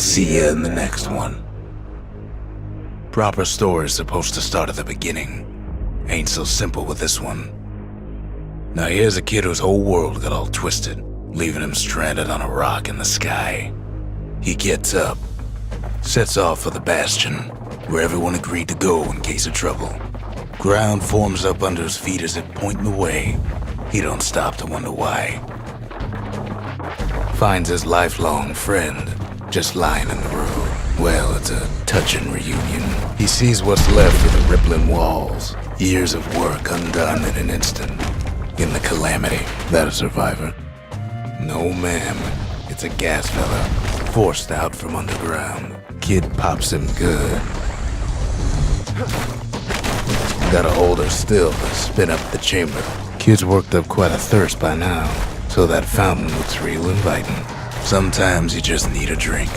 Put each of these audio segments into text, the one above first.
see you in the next one. Proper story's supposed to start at the beginning. Ain't so simple with this one. Now here's a kid whose whole world got all twisted, leaving him stranded on a rock in the sky. He gets up, sets off for the Bastion, where everyone agreed to go in case of trouble. Ground forms up under his feet as it pointing the way. He don't stop to wonder why. Finds his lifelong friend just lying in the road. Well, it's a touching reunion. He sees what's left of the rippling walls. Years of work undone in an instant. In the calamity, that a survivor? No, ma'am. It's a gas fella, forced out from underground. Kid pops him good. Gotta hold her still to spin up the chamber. Kid's worked up quite a thirst by now, so that fountain looks real inviting. Sometimes you just need a drink.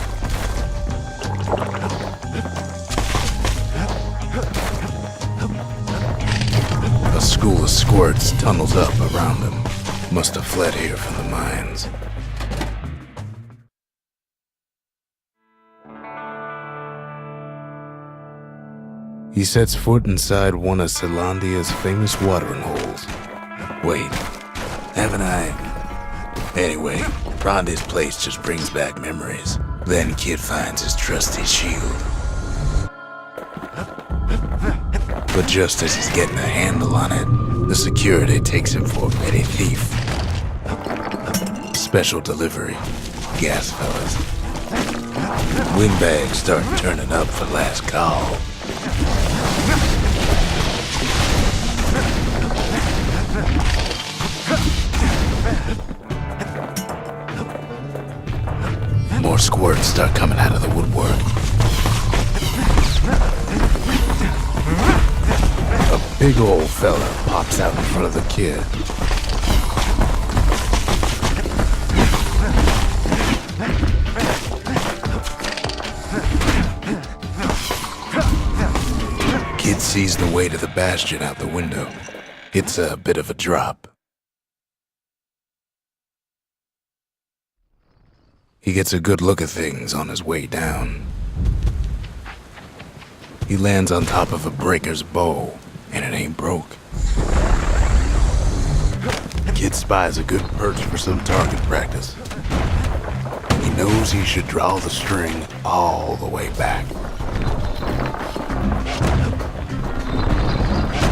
A school of squirts tunnels up around him. Must have fled here from the mines. He sets foot inside one of Celandia's famous watering holes. Wait, haven't I? Anyway, Rondé's place just brings back memories. Then Kid finds his trusty shield. But just as he's getting a handle on it, the security takes him for a petty thief. Special delivery, gas fellas. Windbags start turning up for last call. More squirts start coming out of the woodwork. A big old fella pops out in front of the kid. Kid sees the way to the Bastion out the window. It's a bit of a drop. He gets a good look at things on his way down. He lands on top of a breaker's bow, and it ain't broke. Kid spies a good perch for some target practice. He knows he should draw the string all the way back.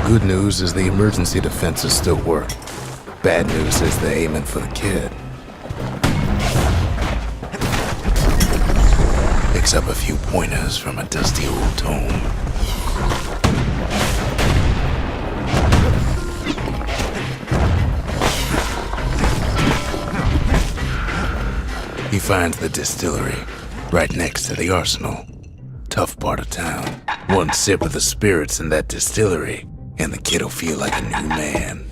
Good news is the emergency defenses still work. Bad news is they're aiming for the kid. Picks up a few pointers from a dusty old tome. He finds the distillery, right next to the arsenal. Tough part of town. One sip of the spirits in that distillery, and the kid'll feel like a new man.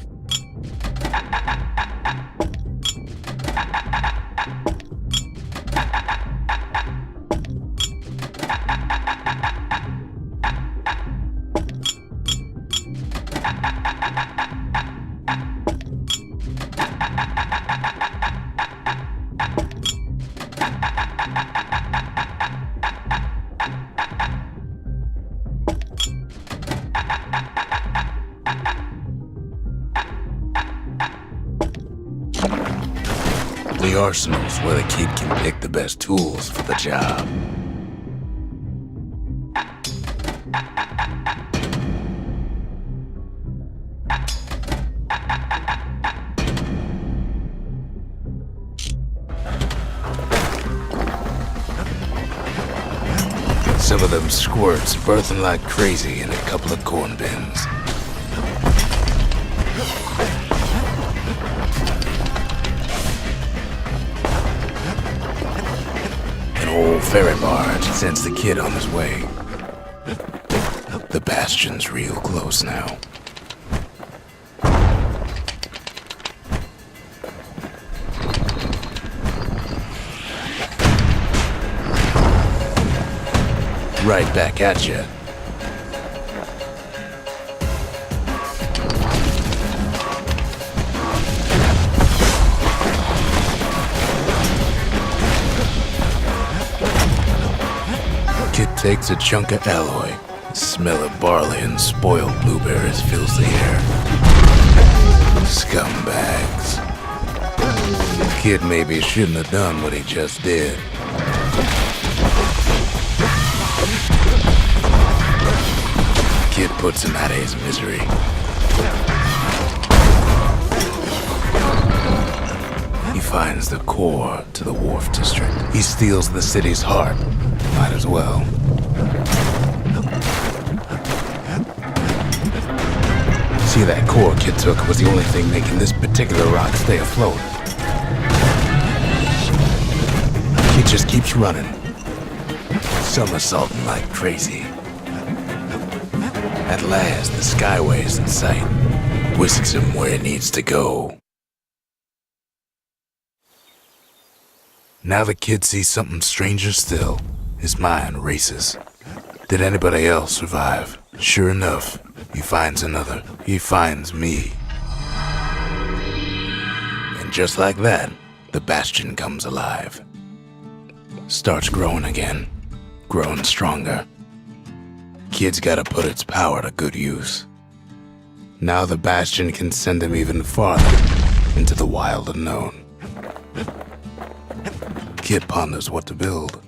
The arsenal's where the kid can pick the best tools for the job. Some of them squirts birthing like crazy in a couple of corn bins. Old ferry barge sends the kid on his way. The Bastion's real close now. Right back at you. takes a chunk of alloy. The smell of barley and spoiled blueberries fills the air. Scumbags. The kid maybe shouldn't have done what he just did. The kid puts him out of his misery. He finds the core to the wharf district. He steals the city's heart. Might as well. See, that core kid took was the only thing making this particular rock stay afloat. He just keeps running, somersaulting like crazy. At last, the skyway is in sight, whisks him where he needs to go. Now the kid sees something stranger still. His mind races. Did anybody else survive? Sure enough, he finds another. He finds me. And just like that, the Bastion comes alive. Starts growing again. Growing stronger. Kid's gotta put its power to good use. Now the Bastion can send him even farther into the wild unknown. Kid ponders what to build.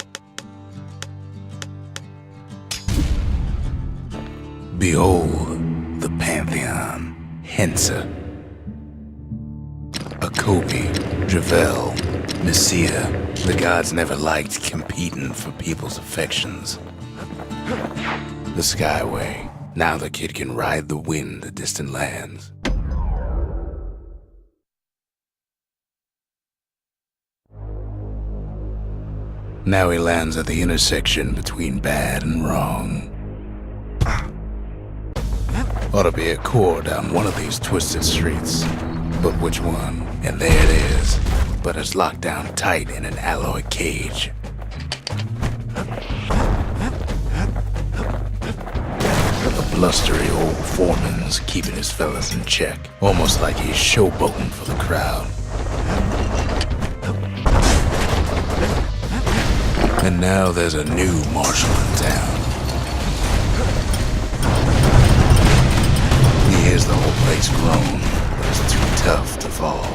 Behold, the Pantheon, Hensa, Akobi, Javel, Messiah. The gods never liked competing for people's affections. The Skyway. Now the kid can ride the wind to distant lands. Now he lands at the intersection between bad and wrong. Ought to be a core down one of these twisted streets. But which one? And there it is. But it's locked down tight in an alloy cage. A blustery old foreman's keeping his fellas in check. Almost like he's showboating for the crowd. And now there's a new marshal in town. He hears the whole place groan, but it's too tough to fall.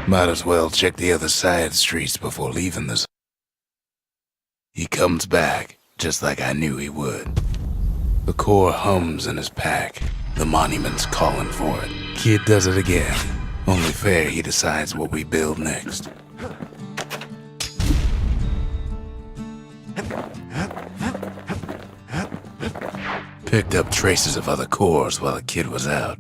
Might as well check the other side streets before leaving this. He comes back, just like I knew he would. The core hums in his pack. The monument's calling for it. Kid does it again. Only fair he decides what we build next. Picked up traces of other cores while the kid was out.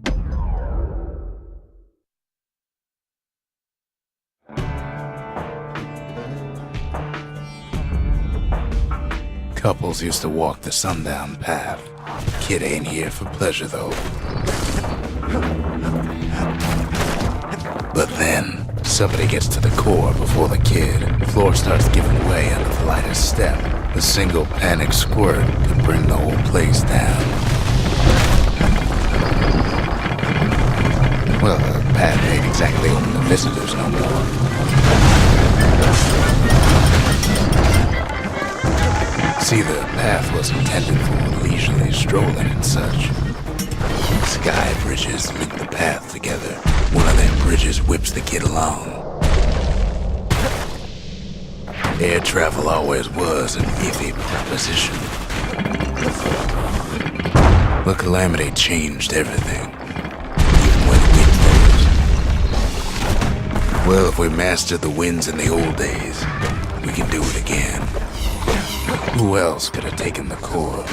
Couples used to walk the sundown path. Kid ain't here for pleasure though. But then, somebody gets to the core before the kid. The floor starts giving way under the lightest step. A single panic squirt could bring the whole place down. Well, the path ain't exactly open to visitors no more. See, the path was intended for leisurely strolling and such. Sky bridges link the path together. One of them bridges whips the kid along. Air travel always was an iffy proposition. The calamity changed everything, even when the wind blows. Well, if we mastered the winds in the old days, we can do it again. Who else could have taken the core?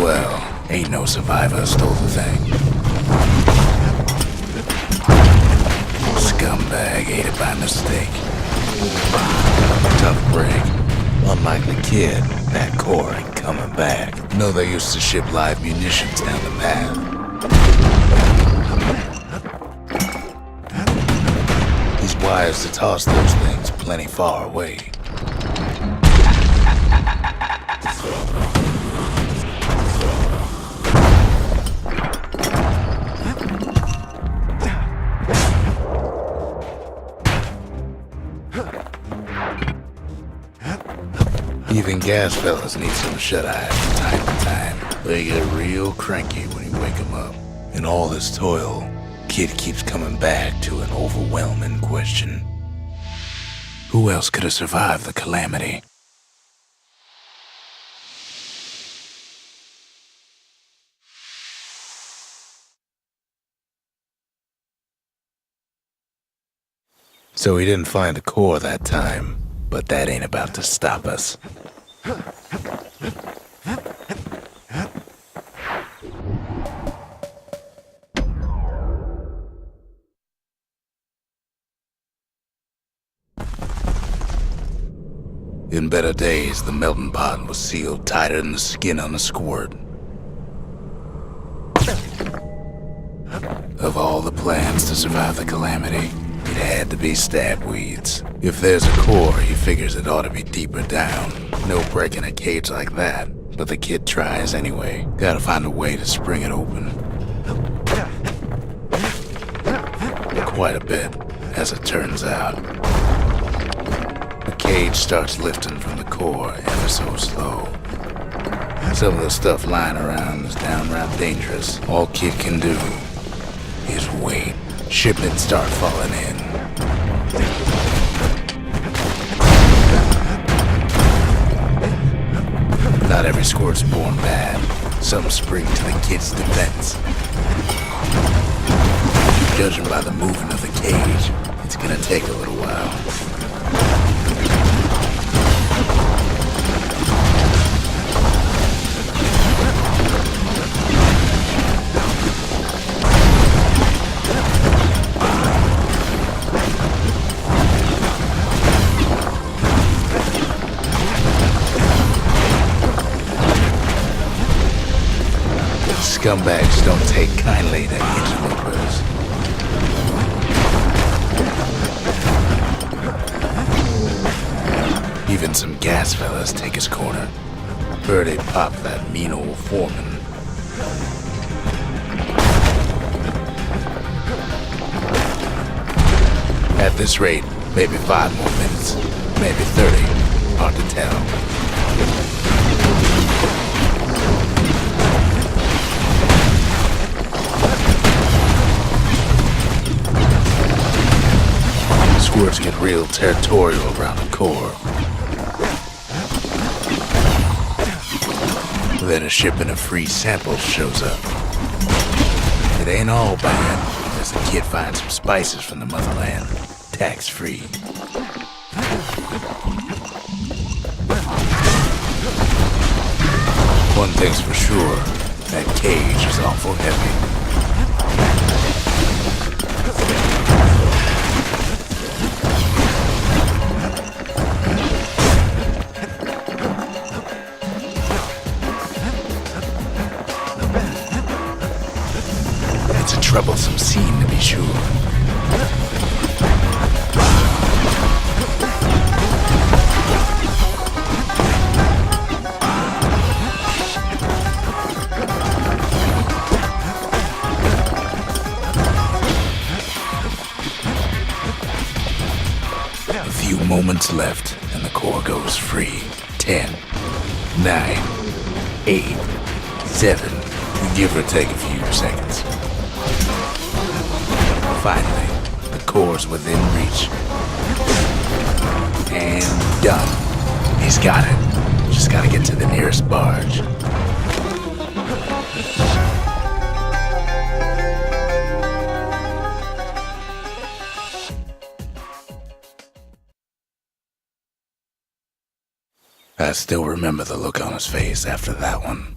Well, ain't no survivor stole the thing. Scumbag ate it by mistake. Tough break. Unlike the kid, that core ain't coming back. No, they used to ship live munitions down the path. He's wise to toss those things plenty far away. gas fellas need some shut-eye from time to time. They get real cranky when you wake them up. In all this toil, Kid keeps coming back to an overwhelming question. Who else could have survived the calamity? So he didn't find the core that time, but that ain't about to stop us. In better days, the melting pot was sealed tighter than the skin on a squirt. Of all the plans to survive the calamity, it had to be stabweeds. If there's a core, he figures it ought to be deeper down. No breaking a cage like that, but the kid tries anyway. Gotta find a way to spring it open. Quite a bit, as it turns out. The cage starts lifting from the core ever so slow. Some of the stuff lying around is downright dangerous. All Kid can do is wait. Shipments start falling in. Not every squirt's born bad. Some spring to the kid's defense. Judging by the movement of the cage, it's gonna take a little while. Scumbags don't take kindly to interlopers. Even some gas fellas take his corner. Heard he popped that mean old foreman. At this rate, maybe 5 more minutes, maybe 30, hard to tell. Squirts get real territorial around the core. Then a shipment of free samples shows up. It ain't all bad, as the kid finds some spices from the motherland, tax-free. One thing's for sure, that cage is awful heavy. Troublesome scene, to be sure. A few moments left, and the core goes free. 10, 9, 8, 7, give or take a few seconds. Finally, the core's within reach. And done. He's got it. Just gotta get to the nearest barge. I still remember the look on his face after that one.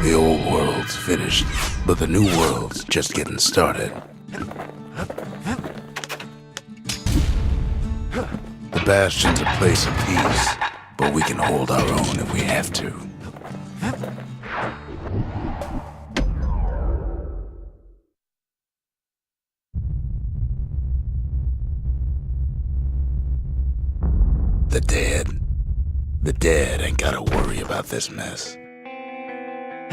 The old world's finished, but the new world's just getting started. The Bastion's a place of peace, but we can hold our own if we have to. The dead ain't gotta worry about this mess.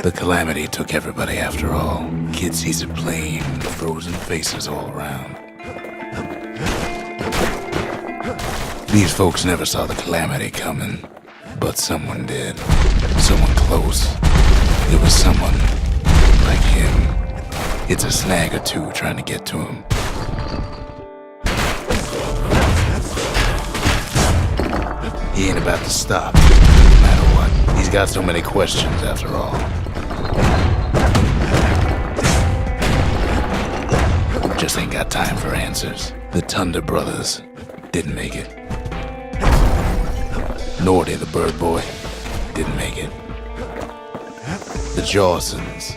The calamity took everybody after all. Kid sees it plain, frozen faces all around. These folks never saw the calamity coming, but someone did. Someone close. It was someone like him. It's a snag or two trying to get to him. He ain't about to stop, no matter what. He's got so many questions after all. Just ain't got time for answers. The Thunder brothers didn't make it. Nordy, the bird boy, didn't make it. The Jawsons,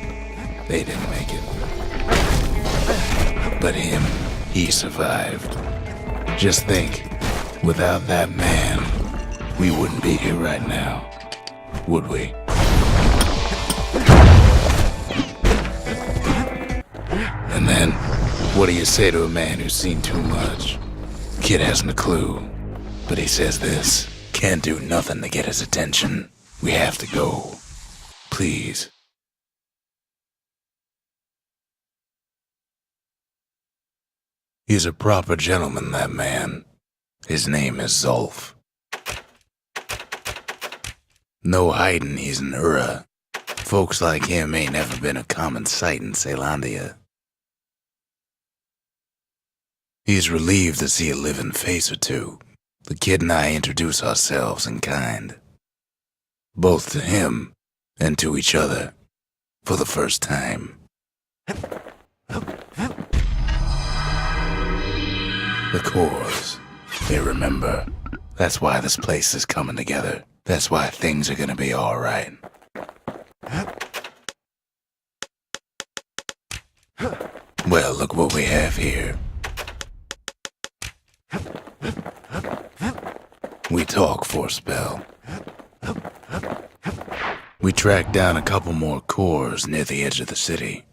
they didn't make it. But him, he survived. Just think, without that man, we wouldn't be here right now, would we? And then, what do you say to a man who's seen too much? Kid hasn't a clue, but he says this. Can't do nothing to get his attention. We have to go. Please. He's a proper gentleman, that man. His name is Zolf. No hiding he's an Ura. Folks like him ain't never been a common sight in Caelondia. He's relieved to see a living face or two. The kid and I introduce ourselves in kind. Both to him and to each other. For the first time. The cores. They remember. That's why this place is coming together. That's why things are gonna be alright. Well, look what we have here. We talk for a spell. We track down a couple more cores near the edge of the city.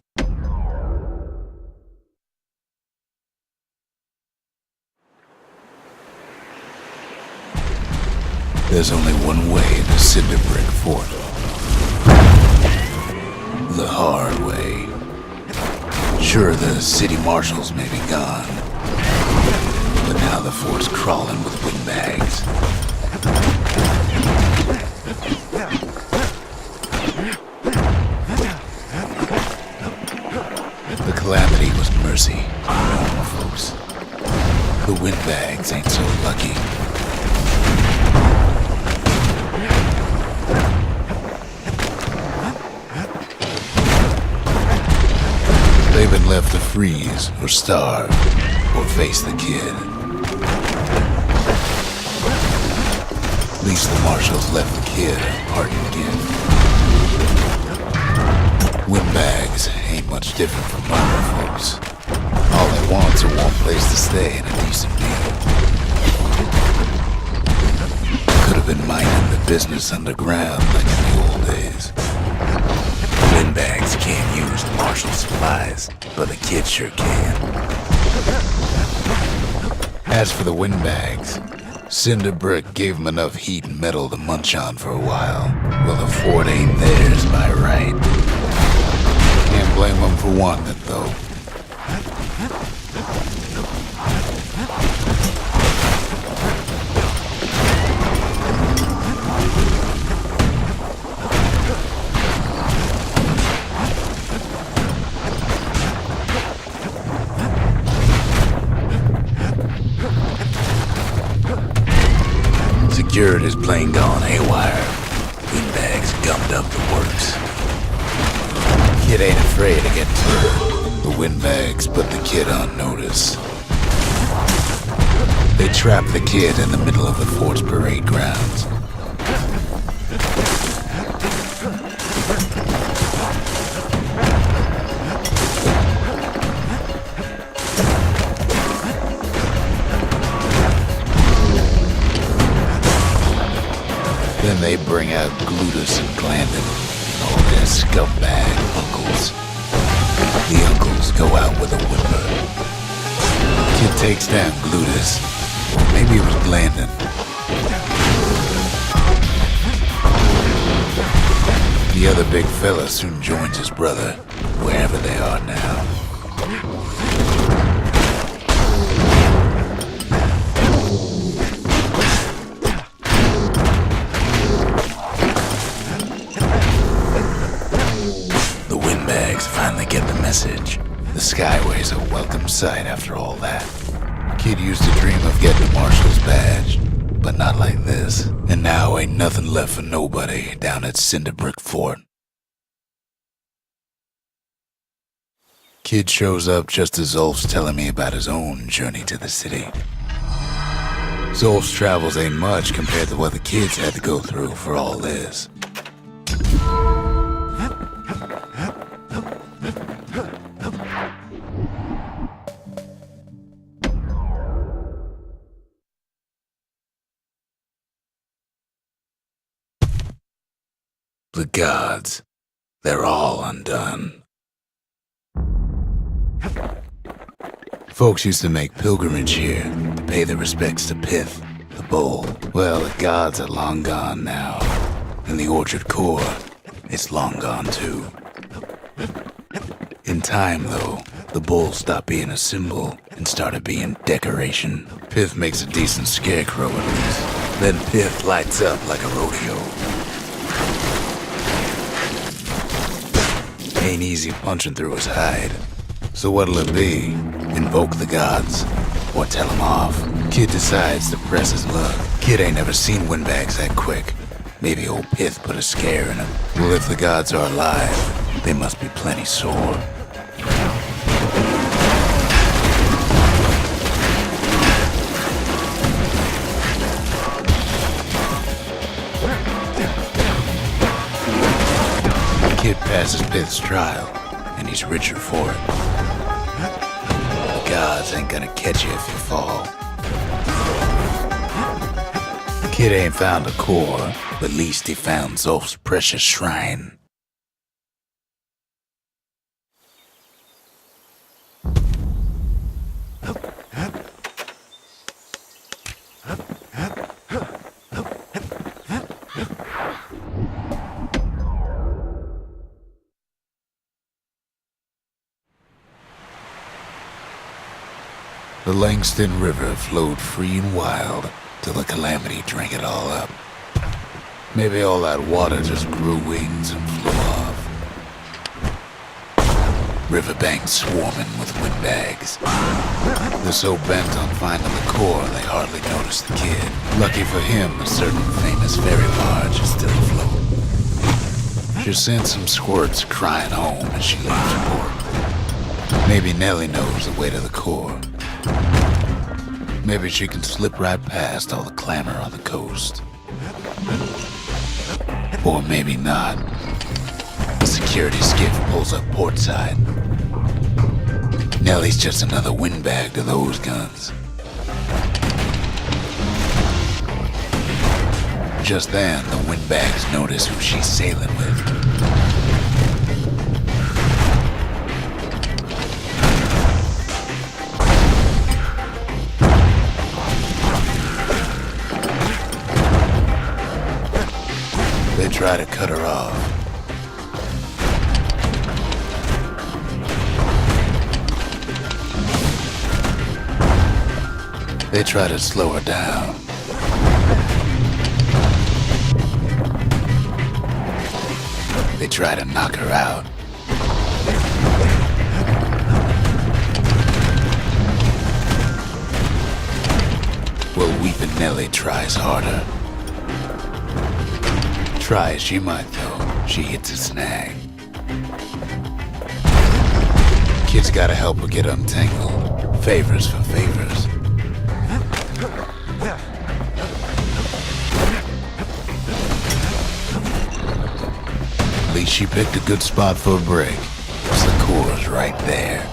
There's only one way to Cinderbrick Fort. The hard way. Sure, the city marshals may be gone, but now the fort's crawling with windbags. The calamity was mercy for normal folks. The windbags ain't so lucky. They've been left to freeze, or starve, or face the kid. At least the marshals left the kid a parting gift. Windbags ain't much different from normal folks. All they want's a warm place to stay and a decent meal. Could have been minding the business underground like in the old days. Windbags can't use the marshal supplies, but the kid sure can. As for the windbags, Cinderbrick gave them enough heat and metal to munch on for a while. Well, the fort ain't theirs by right. Can't blame them for wanting it, though. Security's plane gone haywire. Windbags gummed up the works. Kid ain't afraid to get turned. The windbags put the kid on notice. They trapped the kid in the middle of the fort's parade grounds. Then they bring out Glutus and Glandon, all their scumbag uncles. The uncles go out with a whimper. Kid takes down Glutus, or maybe it was Glandon. The other big fella soon joins his brother, wherever they are now. message. The Skyway's a welcome sight after all that. Kid used to dream of getting a Marshal's badge, but not like this. And now ain't nothing left for nobody down at Cinderbrick Fort. Kid shows up just as Zolf's telling me about his own journey to the city. Zolf's travels ain't much compared to what the kids had to go through for all this. The gods, they're all undone. Folks used to make pilgrimage here to pay their respects to Pith, the bull. Well, the gods are long gone now, and the orchard core is long gone too. In time, though, the bull stopped being a symbol and started being decoration. Pith makes a decent scarecrow at least. Then Pith lights up like a rodeo. Ain't easy punching through his hide. So what'll it be? Invoke the gods? Or tell them off? Kid decides to press his luck. Kid ain't never seen windbags that quick. Maybe old Pith put a scare in him. Well, if the gods are alive, they must be plenty sore. Kid passes Pith's trial, and he's richer for it. The gods ain't gonna catch you if you fall. Kid ain't found a core, but at least he found Zolf's precious shrine. The Langston River flowed free and wild till the calamity drank it all up. Maybe all that water just grew wings and flew off. Riverbanks swarming with windbags. They're so bent on finding the core they hardly notice the kid. Lucky for him, a certain famous ferry barge is still afloat. She sent some squirts crying home as she leaves port. Maybe Nellie knows the way to the core. Maybe she can slip right past all the clamor on the coast. Or maybe not. A security skiff pulls up portside. Nellie's just another windbag to those guns. Just then, the windbags notice who she's sailing with. They try to cut her off. They try to slow her down. They try to knock her out. Well, Weepin' Nellie tries harder. Try as she might, though, she hits a snag. Kid's gotta help her get untangled. Favors for favors. At least she picked a good spot for a break, 'cause the core's right there.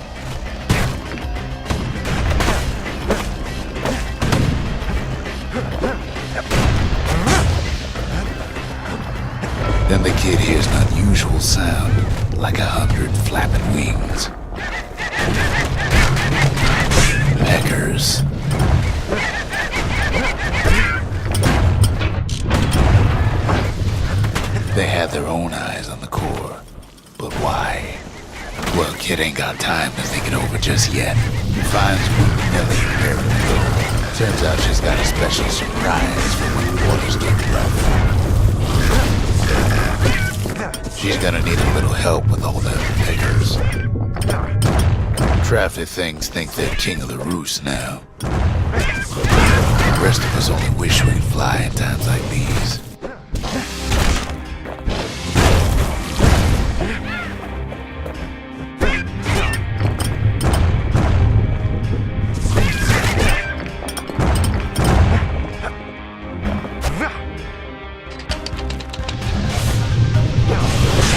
Then the kid hears an unusual sound, like 100 flapping wings. Peckers. They had their own eyes on the core, but why? Well, kid ain't got time to think it over just yet. He finds Weepin' Nellie preparing to go. Turns out she's got a special surprise for when the waters get rough. She's gonna need a little help with all them pickers. Traffic things think they're king of the roost now. The rest of us only wish we could fly in times like these.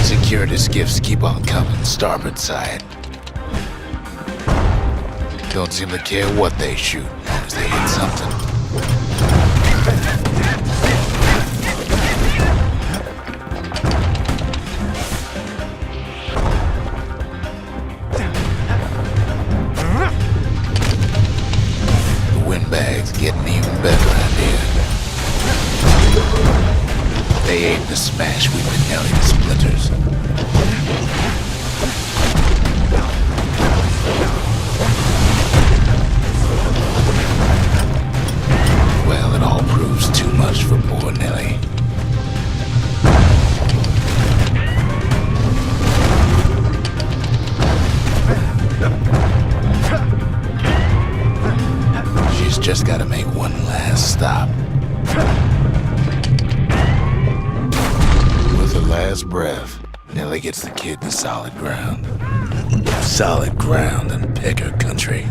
Security skiffs keep on coming, starboard side. Don't seem to care what they shoot, as long as they hit something. The windbag's getting even better out here. They aim to smash Weeping Nelly to splinters. Well, it all proves too much for poor Nelly. She's just gotta make one last stop. With her last breath, Nelly gets the kid to solid ground. Solid ground in picker country.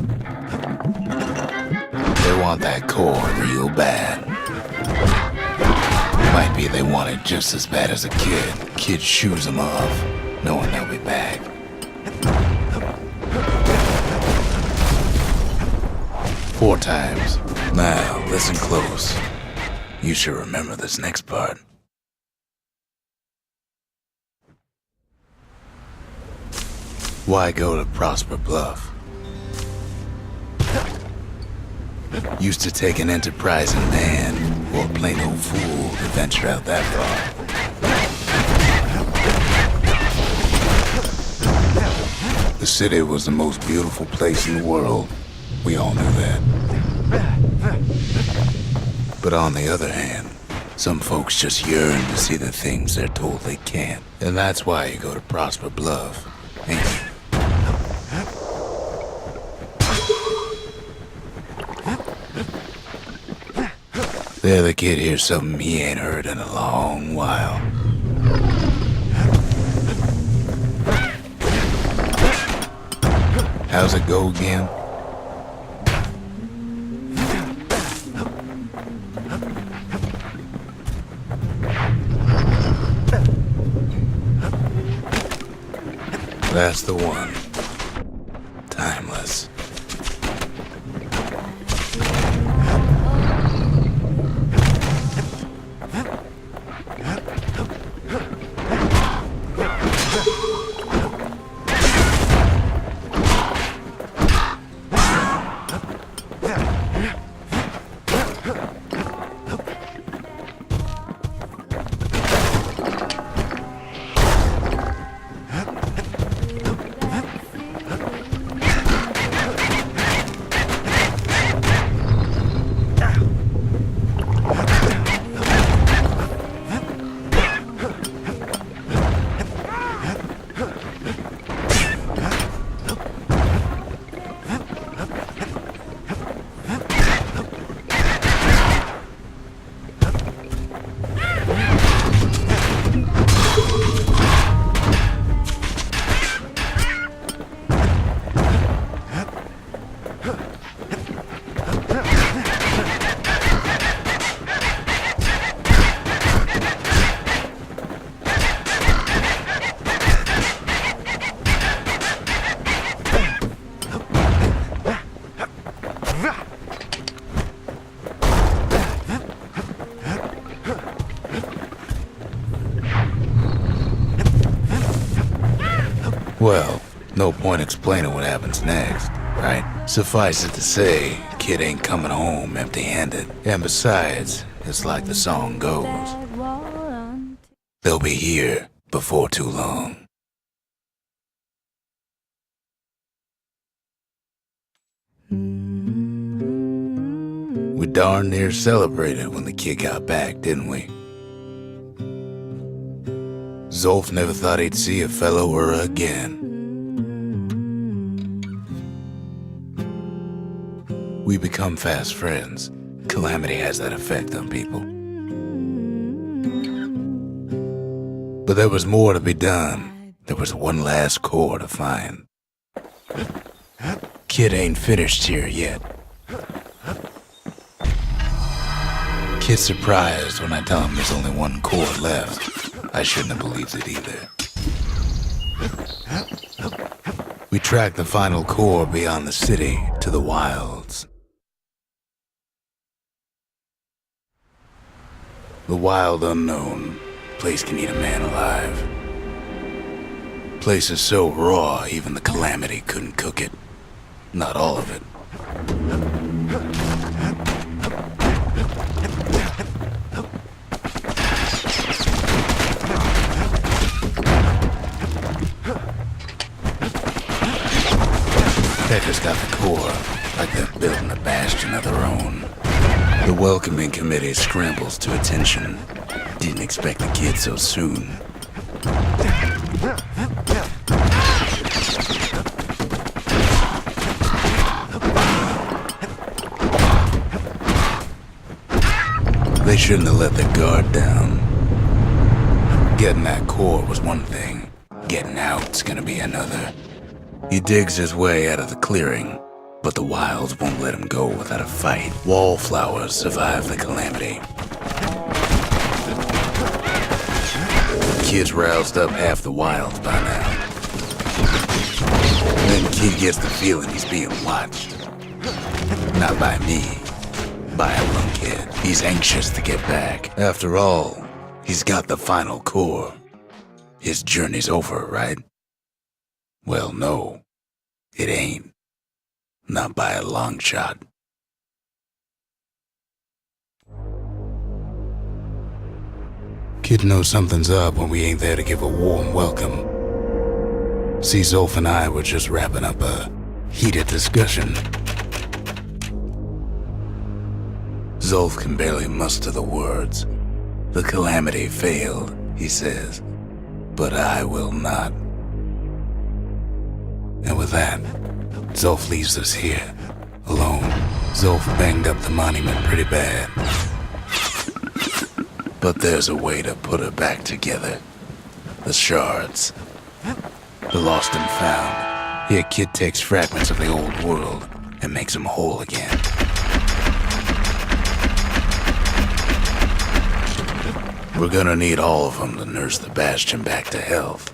They want that core real bad. Might be they want it just as bad as a kid. Kid shoos them off, knowing they'll be back. Four times. Now, listen close. You should remember this next part. Why go to Prosper Bluff? Used to take an enterprising man or a plain old fool to venture out that far. The city was the most beautiful place in the world. We all knew that. But on the other hand, some folks just yearn to see the things they're told they can't. And that's why you go to Prosper Bluff, ain't you? There the kid hears something he ain't heard in a long while. How's it go again? That's the one. Timeless. Well, no point explaining what happens next, right? Suffice it to say, kid ain't coming home empty-handed. And besides, it's like the song goes. They'll be here before too long. We darn near celebrated when the kid got back, didn't we? Zolf never thought he'd see a fellow Ura again. We become fast friends. Calamity has that effect on people. But there was more to be done. There was one last core to find. Kid ain't finished here yet. Kid's surprised when I tell him there's only one core left. I shouldn't have believed it either. We tracked the final core beyond the city to the wilds. The wild unknown. Place can eat a man alive. Place is so raw, even the Calamity couldn't cook it. Not all of it. Peckers got the core, like they're building a bastion of their own. The welcoming committee scrambles to attention. Didn't expect the kid so soon. They shouldn't have let their guard down. Getting that core was one thing. Getting out's gonna be another. He digs his way out of the clearing, but the wilds won't let him go without a fight. Wallflowers survive the Calamity. The kid's roused up half the wilds by now. Then kid gets the feeling he's being watched. Not by me, by a lunkhead. He's anxious to get back. After all, he's got the final core. His journey's over, right? Well, no, it ain't. Not by a long shot. Kid knows something's up when we ain't there to give a warm welcome. See, Zolf and I were just wrapping up a heated discussion. Zolf can barely muster the words. The Calamity failed, he says, but I will not. And with that, Zolf leaves us here, alone. Zolf banged up the monument pretty bad. But there's a way to put her back together. The shards. The lost and found. Here, kid takes fragments of the old world and makes them whole again. We're gonna need all of them to nurse the Bastion back to health.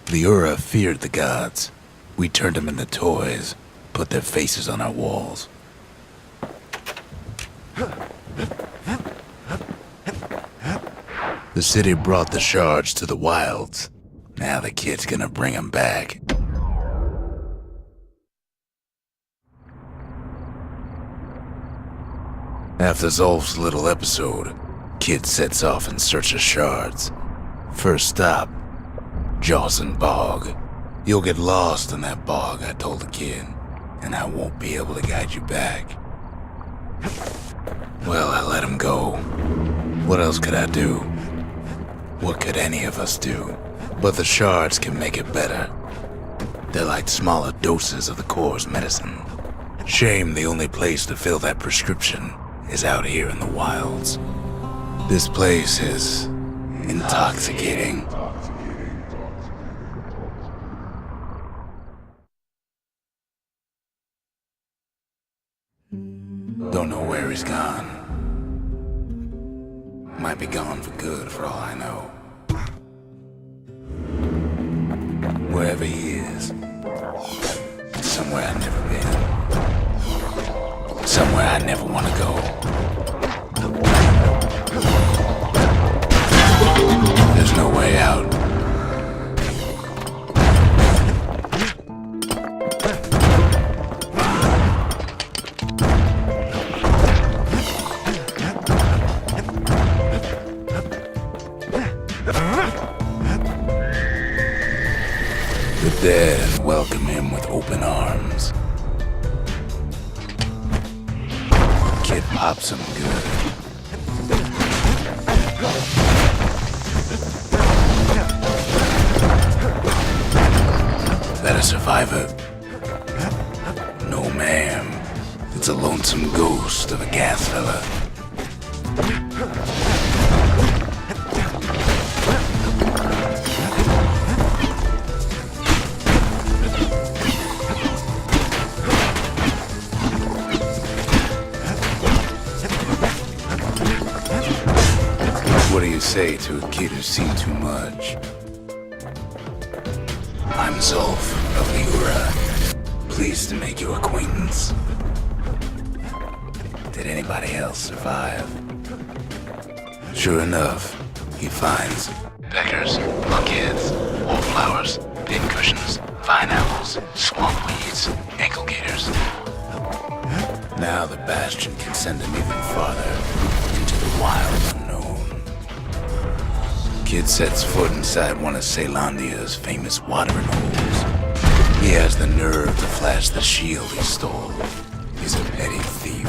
The Ura feared the gods. We turned them into toys, put their faces on our walls. The city brought the shards to the wilds. Now the kid's gonna bring them back. After Zolf's little episode, kid sets off in search of shards. First stop, Jawson Bog. You'll get lost in that bog, I told the kid, and I won't be able to guide you back. Well, I let him go. What else could I do? What could any of us do? But the shards can make it better. They're like smaller doses of the core's medicine. Shame the only place to fill that prescription is out here in the wilds. This place is intoxicating. Don't know where he's gone. Might be gone for good for all I know. Wherever he is, somewhere I've never been. Somewhere I never want to go. There's no way out. The dead welcome him with open arms. Kid pops him good. ghost of a gas fella. What do you say to a kid who's seen too much? I'm Zolf of the Ura. Pleased to make your acquaintance. Did anybody else survive? Sure enough, he finds peckers, lunkheads, wallflowers, pincushions, vine apples, swamp weeds, ankle gators. Now the Bastion can send him even farther into the wild unknown. Kid sets foot inside one of Ceylondia's famous watering holes. He has the nerve to flash the shield he stole. He's a petty thief.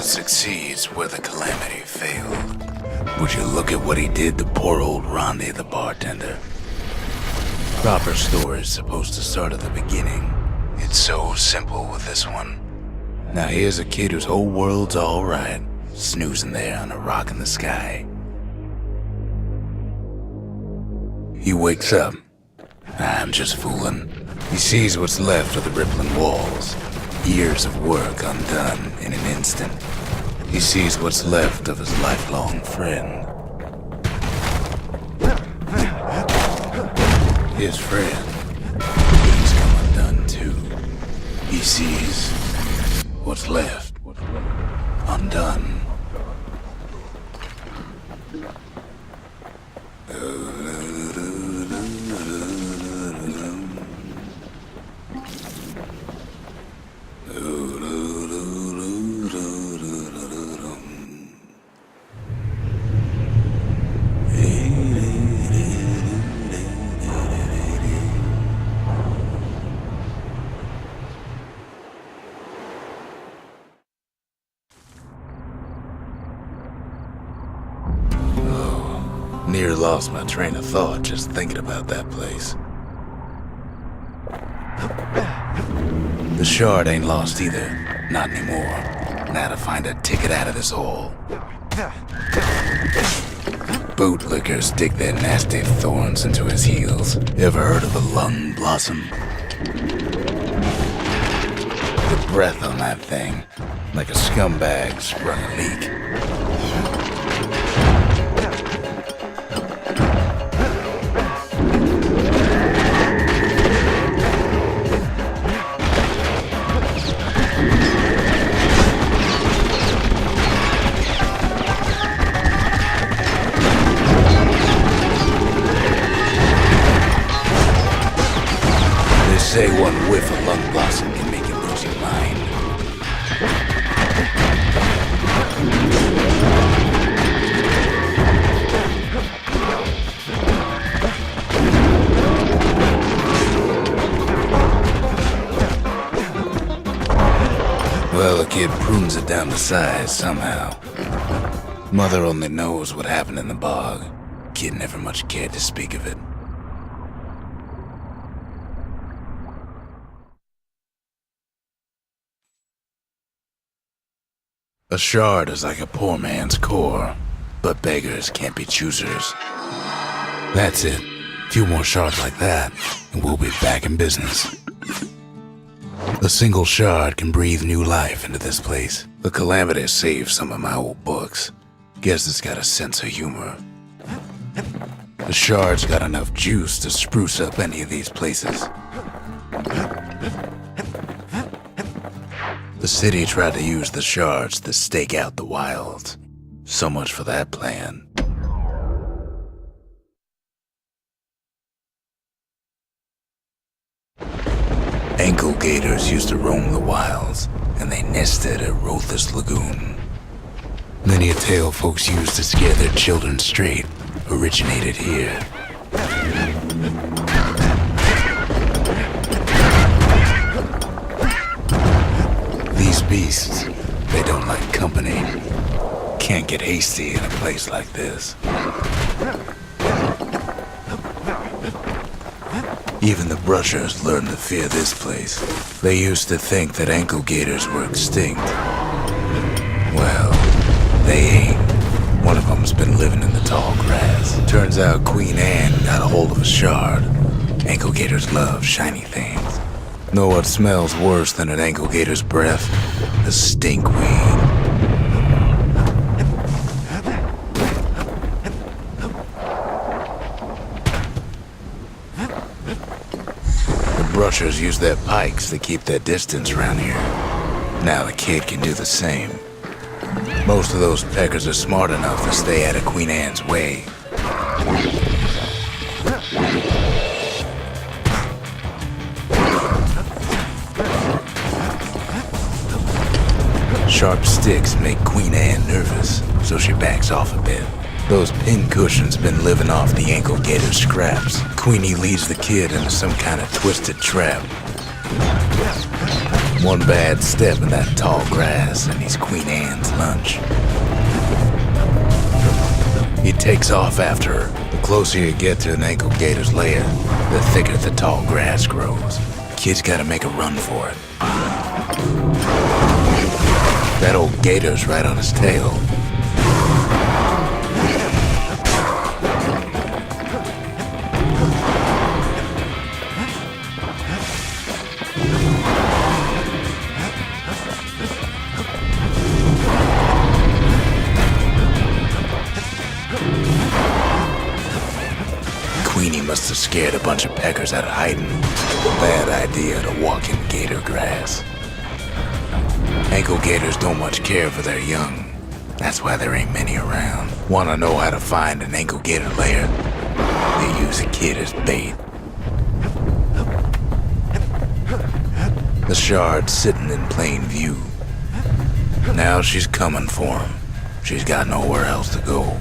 Succeeds where the calamity failed. Would you look at what he did to poor old Rondi the bartender? Proper story's supposed to start at the beginning. It's so simple with this one. Now here's a kid whose whole world's alright, snoozing there on a rock in the sky. He wakes up. I'm just fooling. He sees what's left of the rippling walls. Years of work undone in an instant. He sees what's left of his lifelong friend. His friend, he's come undone too. He sees what's left undone. Near lost my train of thought just thinking about that place. The shard ain't lost either. Not anymore. Now to find a ticket out of this hole. Bootlickers dig their nasty thorns into his heels. Ever heard of the lung blossom? The breath on that thing, like a scumbag sprung a leak. Say one whiff of lung blossom can make you lose your mind. Well, the kid prunes it down to size somehow. Mother only knows what happened in the bog. Kid never much cared to speak of it. A shard is like a poor man's core, but beggars can't be choosers. That's it. A few more shards like that, and we'll be back in business. A single shard can breathe new life into this place. The calamity saved some of my old books. Guess it's got a sense of humor. The shard's got enough juice to spruce up any of these places. The city tried to use the shards to stake out the wilds. So much for that plan. Ankle gators used to roam the wilds, and they nested at Rothus Lagoon. Many a tale folks used to scare their children straight, originated here. These beasts, they don't like company. Can't get hasty in a place like this. Even the brushers learned to fear this place. They used to think that ankle gators were extinct. Well, they ain't. One of them's been living in the tall grass. Turns out Queen Anne got a hold of a shard. Ankle gators love shiny things. Know what smells worse than an ankle gator's breath? The stinkweed. The brushers use their pikes to keep their distance around here. Now the kid can do the same. Most of those peckers are smart enough to stay out of Queen Anne's way. Sharp sticks make Queen Anne nervous, so she backs off a bit. Those pin cushions been living off the ankle gator's scraps. Queenie leads the kid into some kind of twisted trap. One bad step in that tall grass and he's Queen Anne's lunch. He takes off after her. The closer you get to an ankle gator's lair, the thicker the tall grass grows. Kid's gotta make a run for it. That old gator's right on his tail. Queenie must have scared a bunch of peckers out of hiding. Bad idea to walk in gator grass. Ankle gators don't much care for their young. That's why there ain't many around. Wanna know how to find an ankle gator lair? They use a kid as bait. The shard's sitting in plain view. Now she's coming for him. She's got nowhere else to go.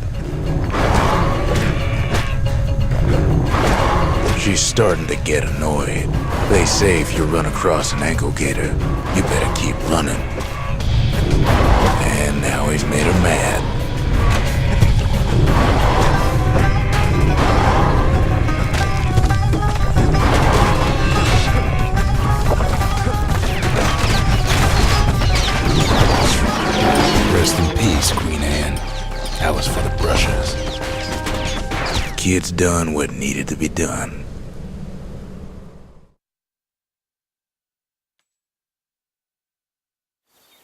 She's starting to get annoyed. They say if you run across an ankle gator, you better keep running. And now he's made her mad. Rest in peace, Queen Anne. That was for the brushers. Kid's done what needed to be done.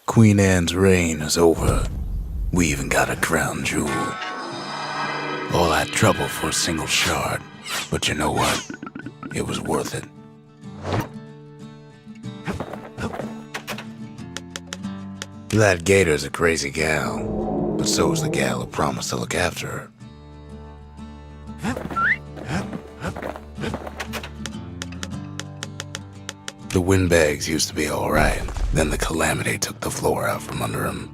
Queen Anne's reign is over. We even got a crown jewel. All that trouble for a single shard. But you know what? It was worth it. That gator's a crazy gal, but so is the gal who promised to look after her. The windbags used to be alright, then the calamity took the floor out from under them.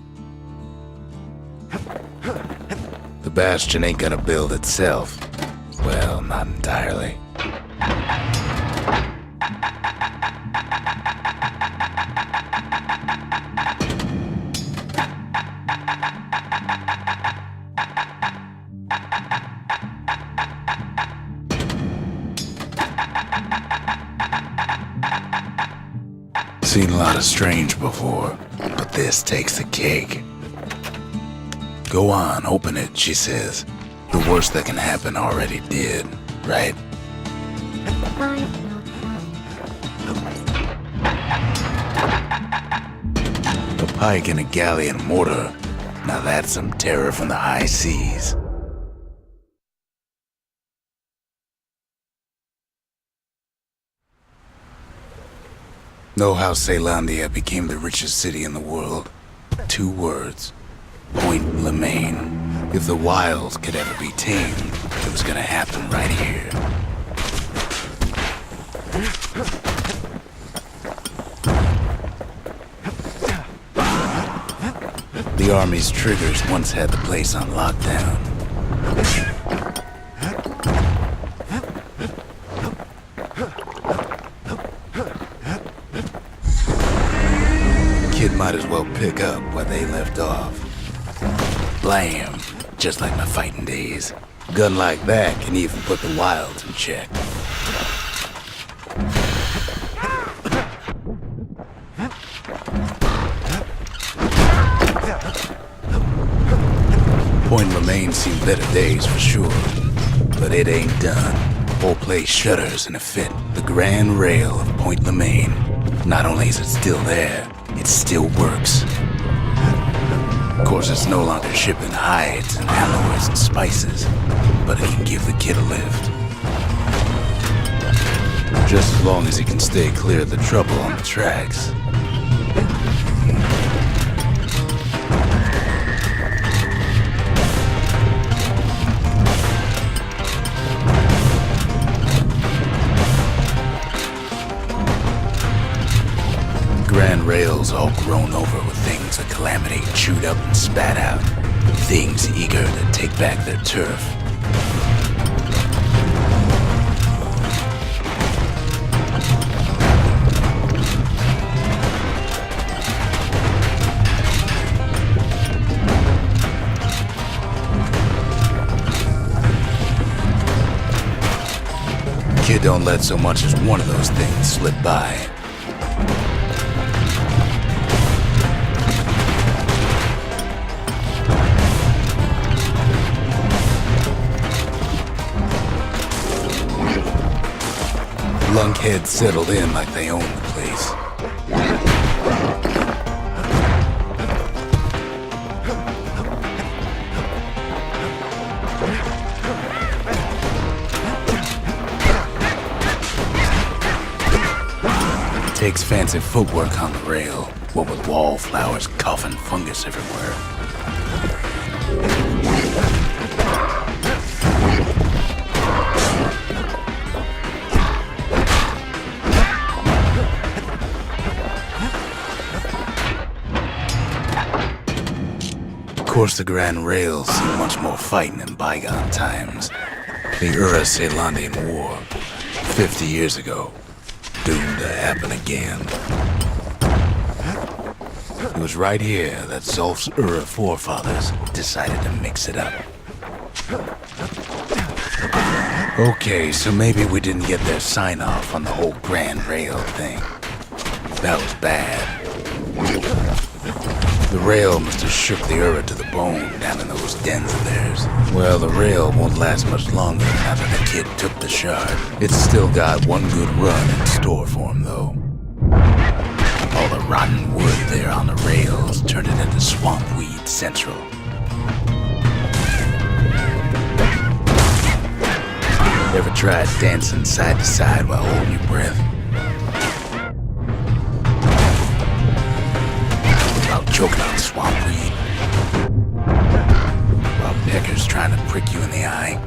The Bastion ain't gonna build itself. Well, not entirely. Seen a lot of strange before, but this takes the cake. Go on, open it, she says. The worst that can happen already did, right? A pike and a galley and mortar. Now that's some terror from the high seas. Know how Caelondia became the richest city in the world? 2 words. Point Lemaine. If the wild could ever be tamed, it was gonna happen right here. The army's triggers once had the place on lockdown. might as well pick up where they left off. Blam! Just like my fighting days. A gun like that can even put the wilds in check. Point Lemaine seen better days for sure, but it ain't done. Whole place shudders in a fit. The grand rail of Point Lemaine. Not only is it still there, it still works. Of course, it's no longer shipping hides and alloys and spices, but it can give the kid a lift. Just as long as he can stay clear of the trouble on the tracks. Grand rails all grown over with things of calamity chewed up and spat out. Things eager to take back their turf. Kid don't let so much as one of those things slip by. Lunkheads settled in like they own the place. Takes fancy footwork on the rail, what with wallflowers coughing fungus everywhere. Of course, the Grand Rails see much more fighting in bygone times. The Ura-Ceylondian War, 50 years ago, doomed to happen again. It was right here that Zulf's Ura forefathers decided to mix it up. Okay, so maybe we didn't get their sign-off on the whole Grand Rail thing. That was bad. The rail must have shook the Ura to the bone down in those dens of theirs. Well, the rail won't last much longer now that the kid took the shard. It's still got one good run in store for him, though. All the rotten wood there on the rails turned it into swamp weed central. Ever tried dancing side to side while holding your breath? Choking on swamp weed while peckers trying to prick you in the eye.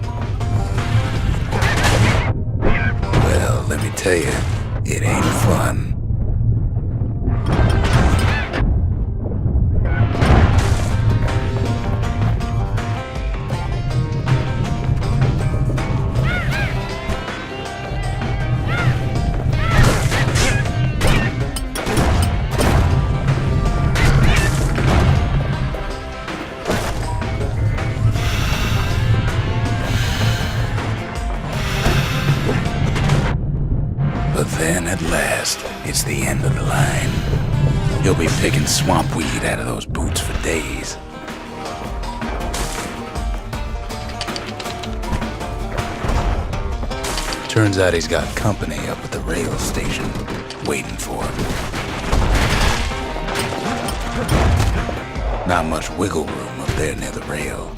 Well, let me tell you, it ain't fun. But then, at last, it's the end of the line. He'll be picking swamp weed out of those boots for days. Turns out he's got company up at the rail station, waiting for him. Not much wiggle room up there near the rail.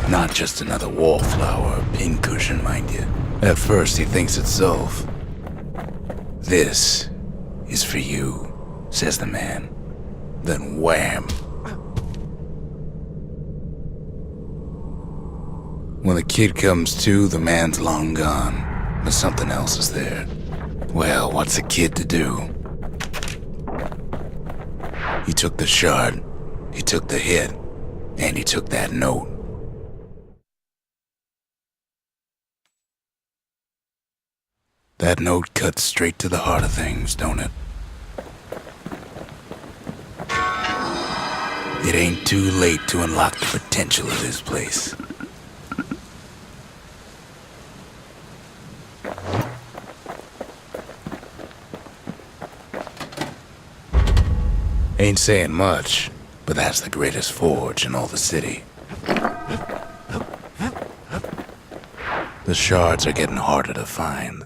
Not just another wallflower or pincushion, mind you. At first, he thinks it's Zulf. This is for you, says the man. Then wham! When the kid comes to, the man's long gone, but something else is there. Well, what's a kid to do? He took the shard, he took the hit, and he took that note. That note cuts straight to the heart of things, don't it? It ain't too late to unlock the potential of this place. Ain't saying much, but that's the greatest forge in all the city. The shards are getting harder to find.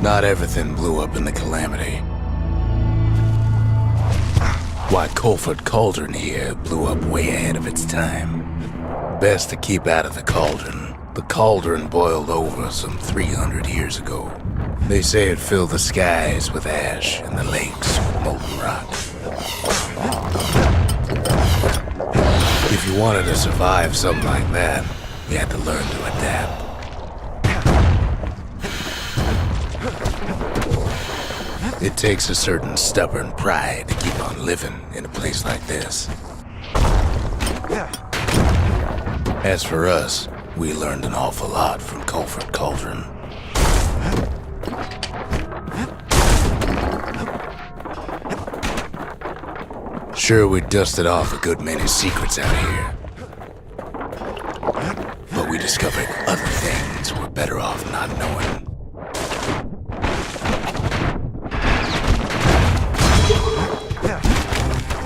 Not everything blew up in the calamity. Why, Colford Cauldron here blew up way ahead of its time. Best to keep out of the cauldron. The cauldron boiled over some 300 years ago. They say it filled the skies with ash and the lakes with molten rock. If you wanted to survive something like that, you had to learn to adapt. It takes a certain stubborn pride to keep on living in a place like this. As for us, we learned an awful lot from Colford Cauldron. Sure, we dusted off a good many secrets out here. But we discovered other things we're better off not knowing.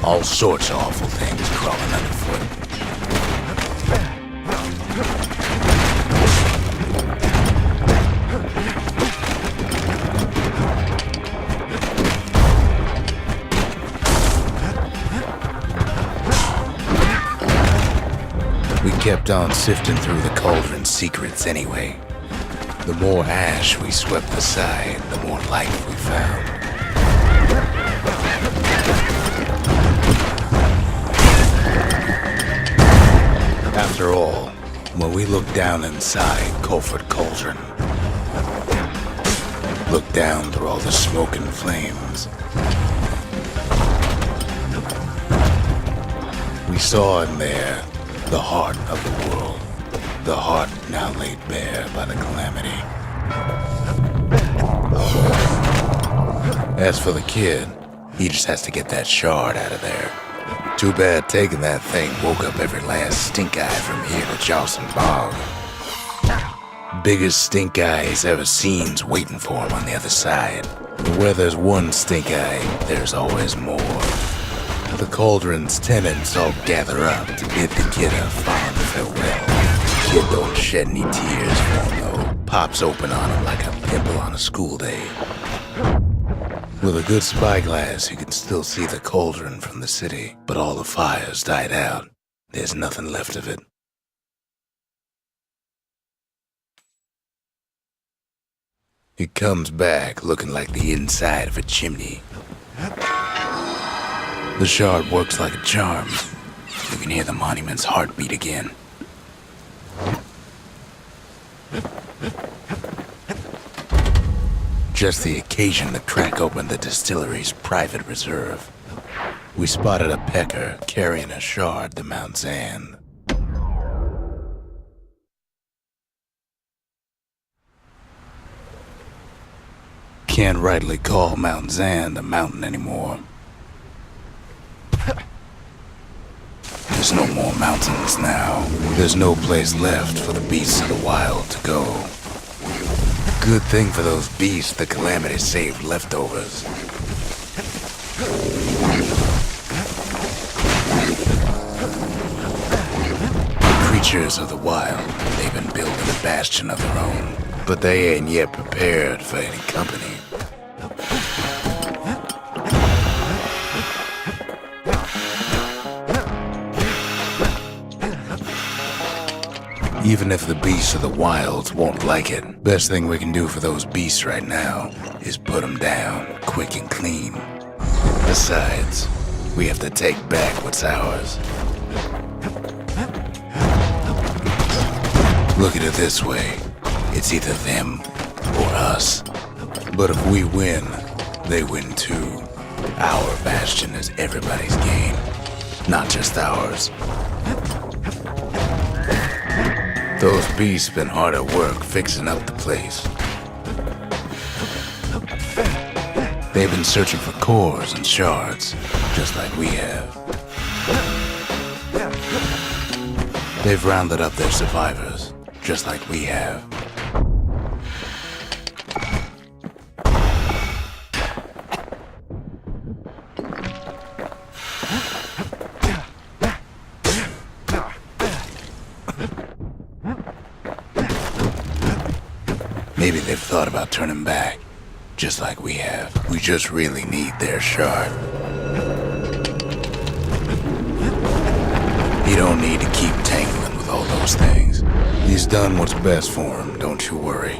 All sorts of awful things crawling underfoot. We kept on sifting through the cauldron's secrets anyway. The more ash we swept aside, the more life we found. After all, when we look down inside Colford Cauldron, look down through all the smoke and flames, we saw in there the heart of the world, the heart now laid bare by the calamity. As for the kid, he just has to get that shard out of there. Too bad taking that thing woke up every last stink eye from here to Charleston Bog. Biggest stink eye he's ever seen's waiting for him on the other side. But where there's one stink eye, there's always more. The cauldron's tenants all gather up to bid the kid a fond farewell. The kid don't shed any tears for him though. Pops open on him like a pimple on a school day. With a good spyglass, you can still see the cauldron from the city, but all the fires died out. There's nothing left of it. It comes back looking like the inside of a chimney. The shard works like a charm. You can hear the monument's heartbeat again. Just the occasion to crack open the distillery's private reserve. We spotted a pecker carrying a shard to Mount Zand. Can't rightly call Mount Zand a mountain anymore. There's no more mountains now. There's no place left for the beasts of the wild to go. Good thing for those beasts the calamity saved leftovers. The creatures of the wild, they've been building a bastion of their own, but they ain't yet prepared for any company. Even if the beasts of the wilds won't like it, best thing we can do for those beasts right now is put them down quick and clean. Besides, we have to take back what's ours. Look at it this way. It's either them or us. But if we win, they win too. Our bastion is everybody's game, not just ours. Those beasts been hard at work fixing up the place. They've been searching for cores and shards, just like we have. They've rounded up their survivors, just like we have. Maybe they've thought about turning back, just like we have. We just really need their shard. You don't need to keep tangling with all those things. He's done what's best for him, don't you worry.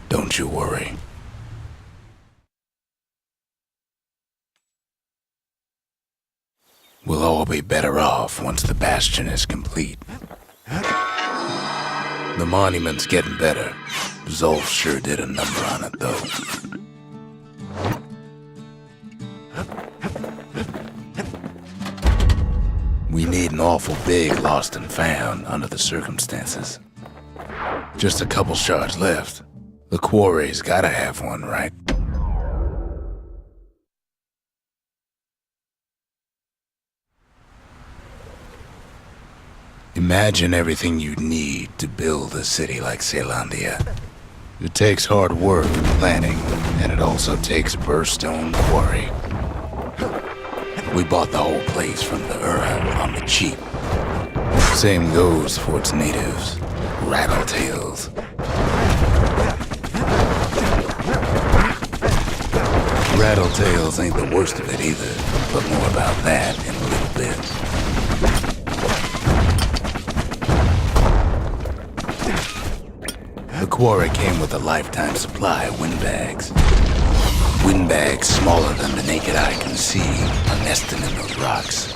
Don't you worry. We'll all be better off once the Bastion is complete. The monument's getting better. Zolf sure did a number on it, though. We need an awful big lost and found under the circumstances. Just a couple shards left. The quarry's gotta have one, right? Imagine everything you'd need to build a city like Caelondia. It takes hard work and planning, and it also takes a Bastion quarry. We bought the whole place from the Ura on the cheap. Same goes for its natives, Rattletails. Rattletails ain't the worst of it either, but more about that in a little bit. The quarry came with a lifetime supply of windbags. Windbags smaller than the naked eye can see are nesting in those rocks.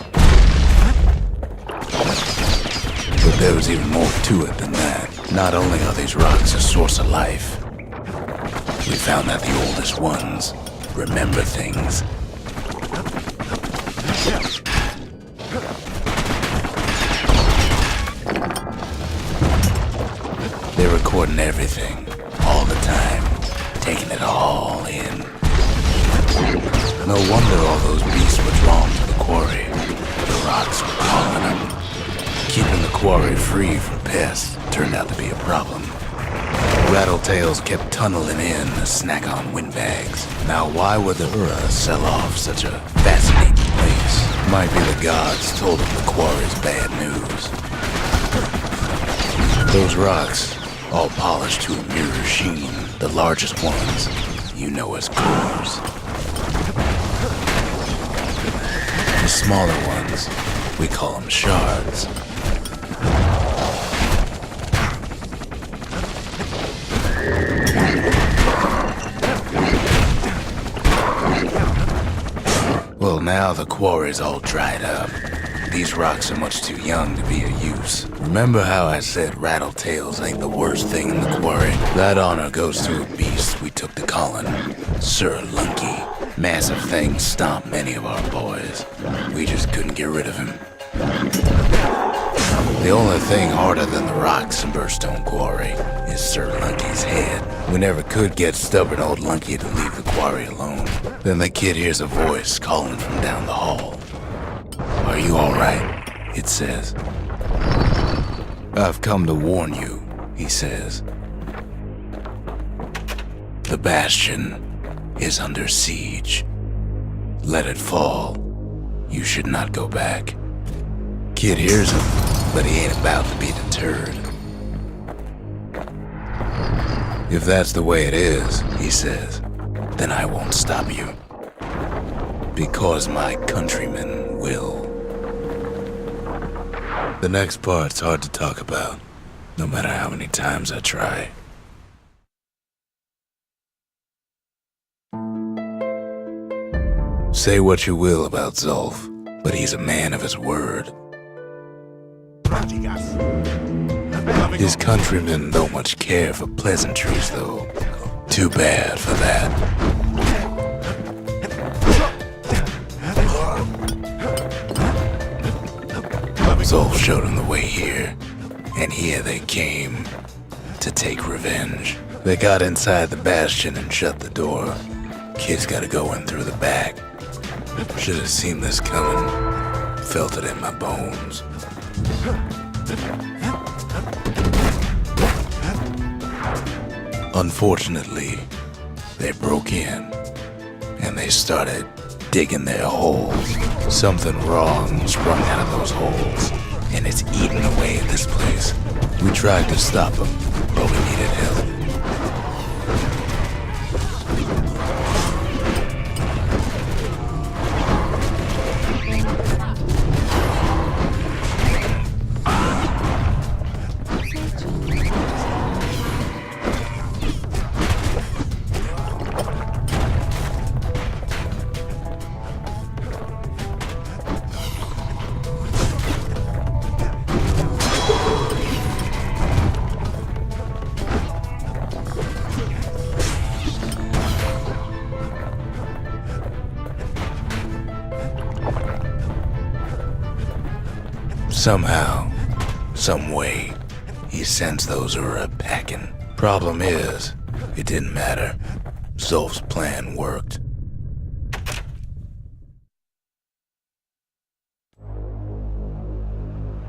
But there was even more to it than that. Not only are these rocks a source of life, we found that the oldest ones remember things. They're recording everything, all the time, taking it all in. No wonder all those beasts were drawn to the quarry. The rocks were calling them. Keeping the quarry free from pests turned out to be a problem. Rattletails kept tunneling in to snack on windbags. Now why would the Ura sell off such a fascinating place? Might be the gods told them the quarry's bad news. Those rocks, all polished to a mirror sheen, the largest ones, you know as cores. The smaller ones, we call them shards. Well, now the quarry's all dried up. These rocks are much too young to be of use. Remember how I said Rattletails ain't the worst thing in the quarry? That honor goes to a beast we took to calling, Sir Lunky. Massive things stomped many of our boys. We just couldn't get rid of him. The only thing harder than the rocks in Bastion Quarry is Sir Lunky's head. We never could get stubborn old Lunky to leave the quarry alone. Then the kid hears a voice calling from down the hall. "Are you all right?" it says. "I've come to warn you," he says. "The Bastion is under siege. Let it fall. You should not go back." Kid hears him, but he ain't about to be deterred. "If that's the way it is," he says, "then I won't stop you. Because my countrymen will." The next part's hard to talk about, no matter how many times I try. Say what you will about Zolf, but he's a man of his word. His countrymen don't much care for pleasantries, though. Too bad for that. Zolf showed him the way here, and here they came to take revenge. They got inside the Bastion and shut the door. Kid's gotta go in through the back. Should have seen this coming. Felt it in my bones. Unfortunately, they broke in and they started digging their holes. Something wrong sprung out of those holes, and it's eating away at this place. We tried to stop them, but we needed help. Somehow, some way, he sends those Ura packing. Problem is, it didn't matter. Zolf's plan worked.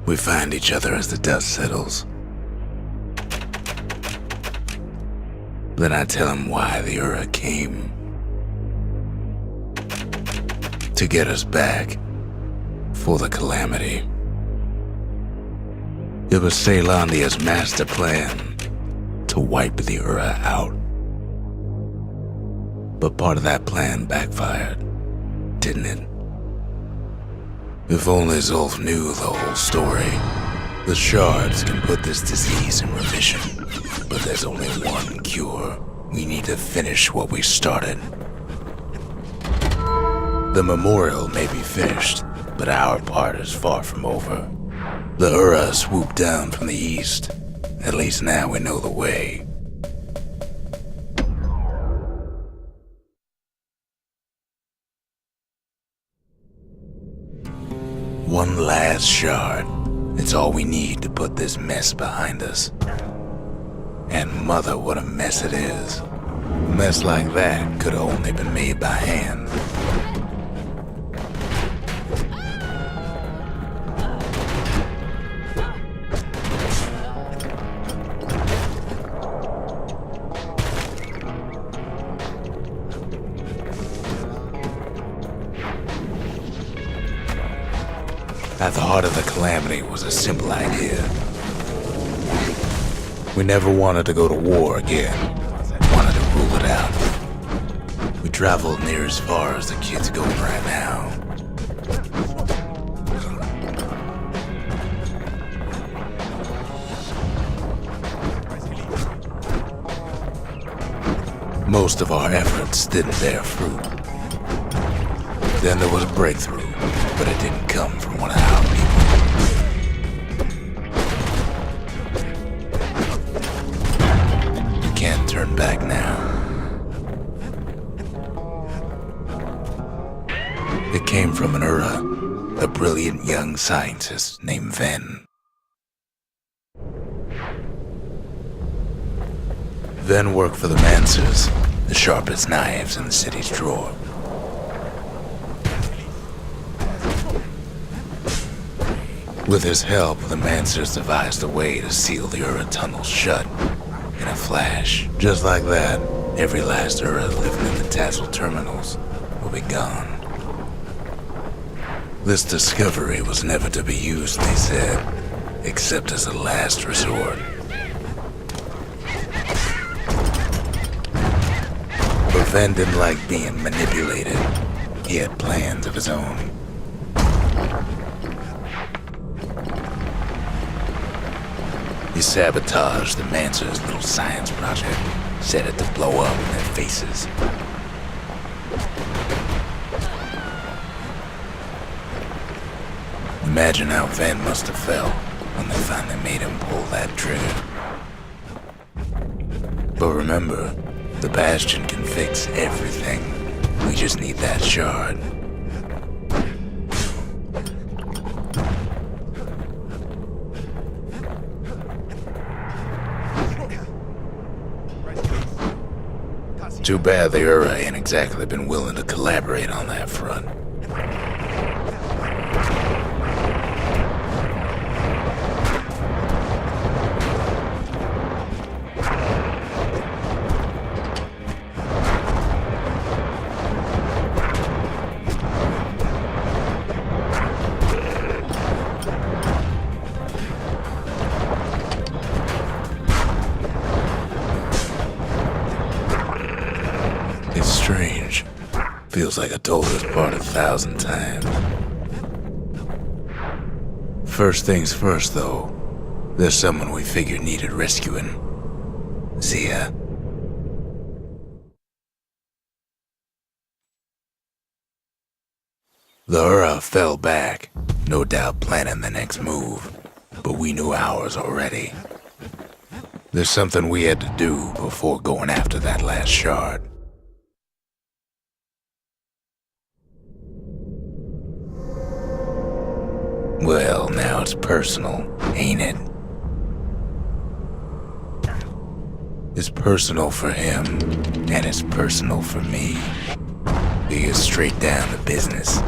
We find each other as the dust settles. Then I tell him why the Ura came. To get us back. For the Calamity. It was Caelondia's master plan to wipe the Ura out. But part of that plan backfired, didn't it? If only Zolf knew the whole story. The shards can put this disease in remission, but there's only one cure. We need to finish what we started. The memorial may be finished, but our part is far from over. The Ura swooped down from the east. At least now we know the way. One last shard. It's all we need to put this mess behind us. And mother, what a mess it is. A mess like that could have only been made by hand. At the heart of the Calamity was a simple idea. We never wanted to go to war again. Wanted to rule it out. We traveled near as far as the kid's going right now. Most of our efforts didn't bear fruit. Then there was a breakthrough, but it didn't come from one of our people. You can't turn back now. It came from an Ura, a brilliant young scientist named Ven. Ven worked for the Mancers, the sharpest knives in the city's drawer. With his help, the Mancers devised a way to seal the Ura tunnel shut in a flash. Just like that, every last Ura living in the Tassel terminals will be gone. This discovery was never to be used, they said, except as a last resort. But Ven didn't like being manipulated. He had plans of his own. He sabotaged the Mancer's little science project, set it to blow up in their faces. Imagine how Ven must have felt when they finally made him pull that trigger. But remember, the Bastion can fix everything. We just need that shard. Too bad the Ura ain't exactly been willing to collaborate on that front. It's strange. Feels like I told this part 1,000 times. First things first, though. There's someone we figured needed rescuing. Zia. The Ura fell back, no doubt planning the next move, but we knew ours already. There's something we had to do before going after that last shard. Well, now it's personal, ain't it? It's personal for him, and it's personal for me. We get straight down to business.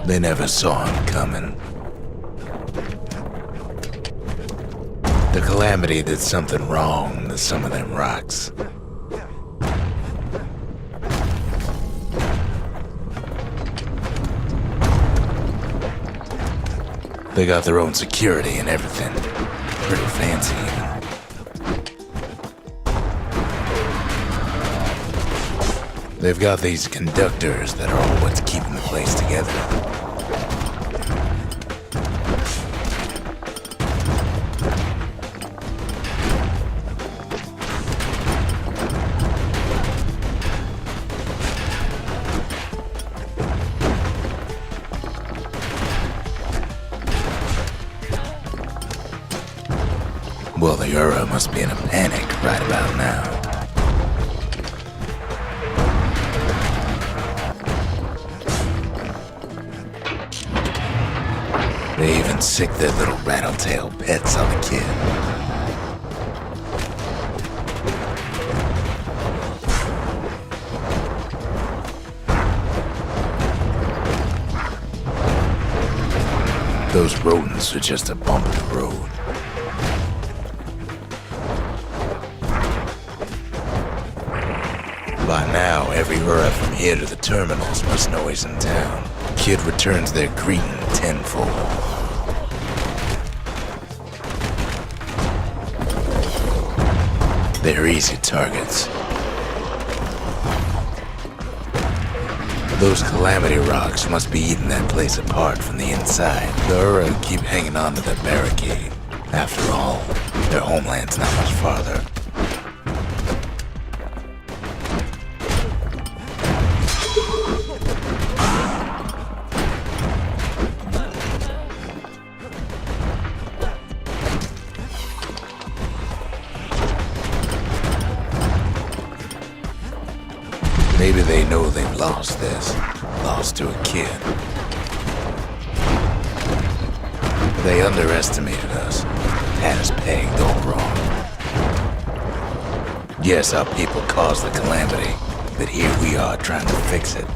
They never saw him coming. The Calamity did something wrong to some of them rocks. They got their own security and everything. Pretty fancy. They've got these conductors that are all what's keeping the place together. Well, the Ura must be in a panic right about now. They even sick their little rattletail pets on the kid. Those rodents are just a bump in the road. By now, every Ura from here to the terminals must know he's in town. Kid returns their greeting tenfold. They're easy targets. Those Calamity rocks must be eating that place apart from the inside. The Ura keep hanging on to that barricade. After all, their homeland's not much farther. Maybe they know they've lost this. Lost to a kid. They underestimated us. Had us pegged all wrong. Yes, our people caused the Calamity, but here we are trying to fix it.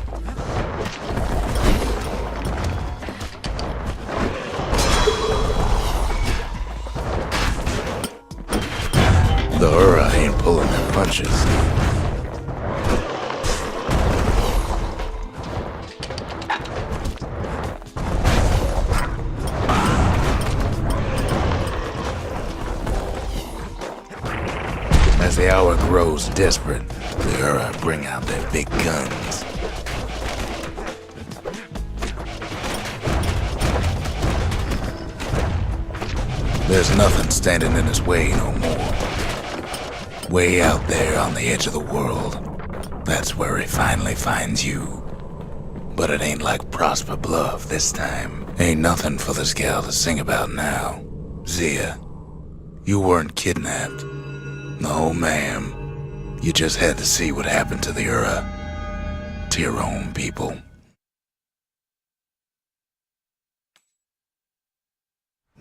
The Ura ain't pulling their punches. As the hour grows desperate, the Ura bring out their big guns. There's nothing standing in his way no more. Way out there on the edge of the world, that's where he finally finds you. But it ain't like Prosper Bluff this time. Ain't nothing for this gal to sing about now. Zia, you weren't kidnapped. No, ma'am. You just had to see what happened to the Ura. To your own people.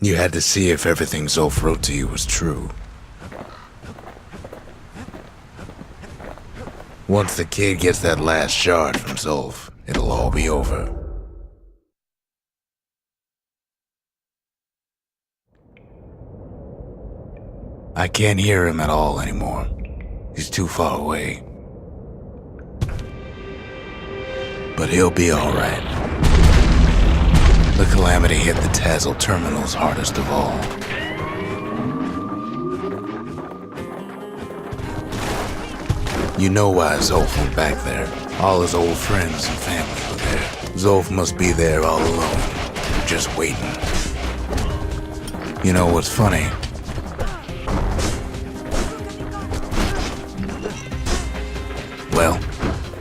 You had to see if everything Zolf wrote to you was true. Once the kid gets that last shard from Zolf, it'll all be over. I can't hear him at all anymore. He's too far away. But he'll be alright. The calamity hit the Tazzle terminals hardest of all. You know why Zolf went back there. All his old friends and family were there. Zolf must be there all alone, just waiting. You know what's funny? Well,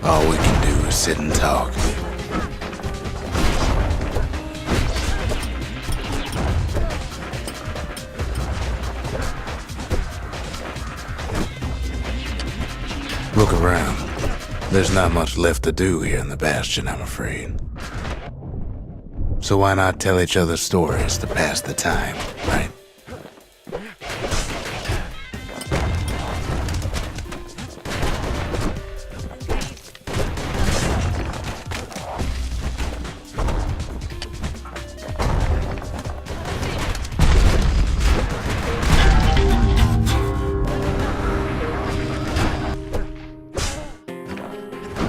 all we can do is sit and talk. Look around. There's not much left to do here in the Bastion, I'm afraid. So why not tell each other stories to pass the time, right?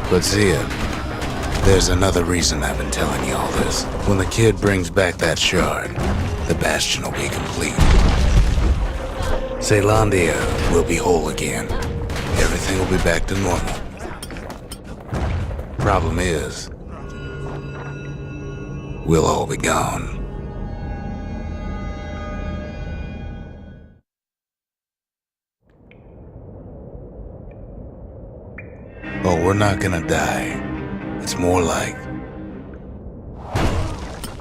But Zia, there's another reason I've been telling you all this. When the kid brings back that shard, the Bastion will be complete. Caelondia will be whole again. Everything will be back to normal. Problem is, we'll all be gone. Oh, we're not gonna die. It's more like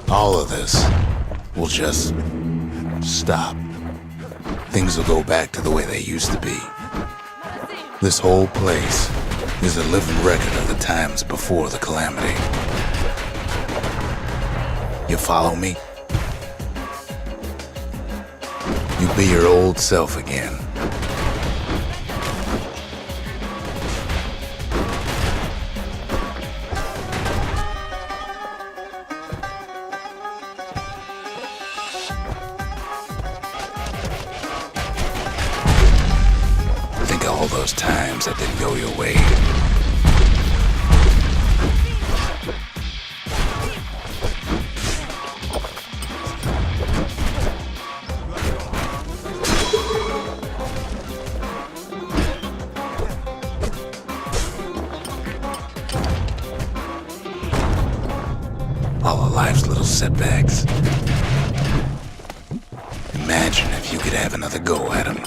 all of this will just stop. Things will go back to the way they used to be. This whole place is a living record of the times before the calamity. You follow me? You'll be your old self again. All those times that didn't go your way. All of life's little setbacks. Imagine if you could have another go at them.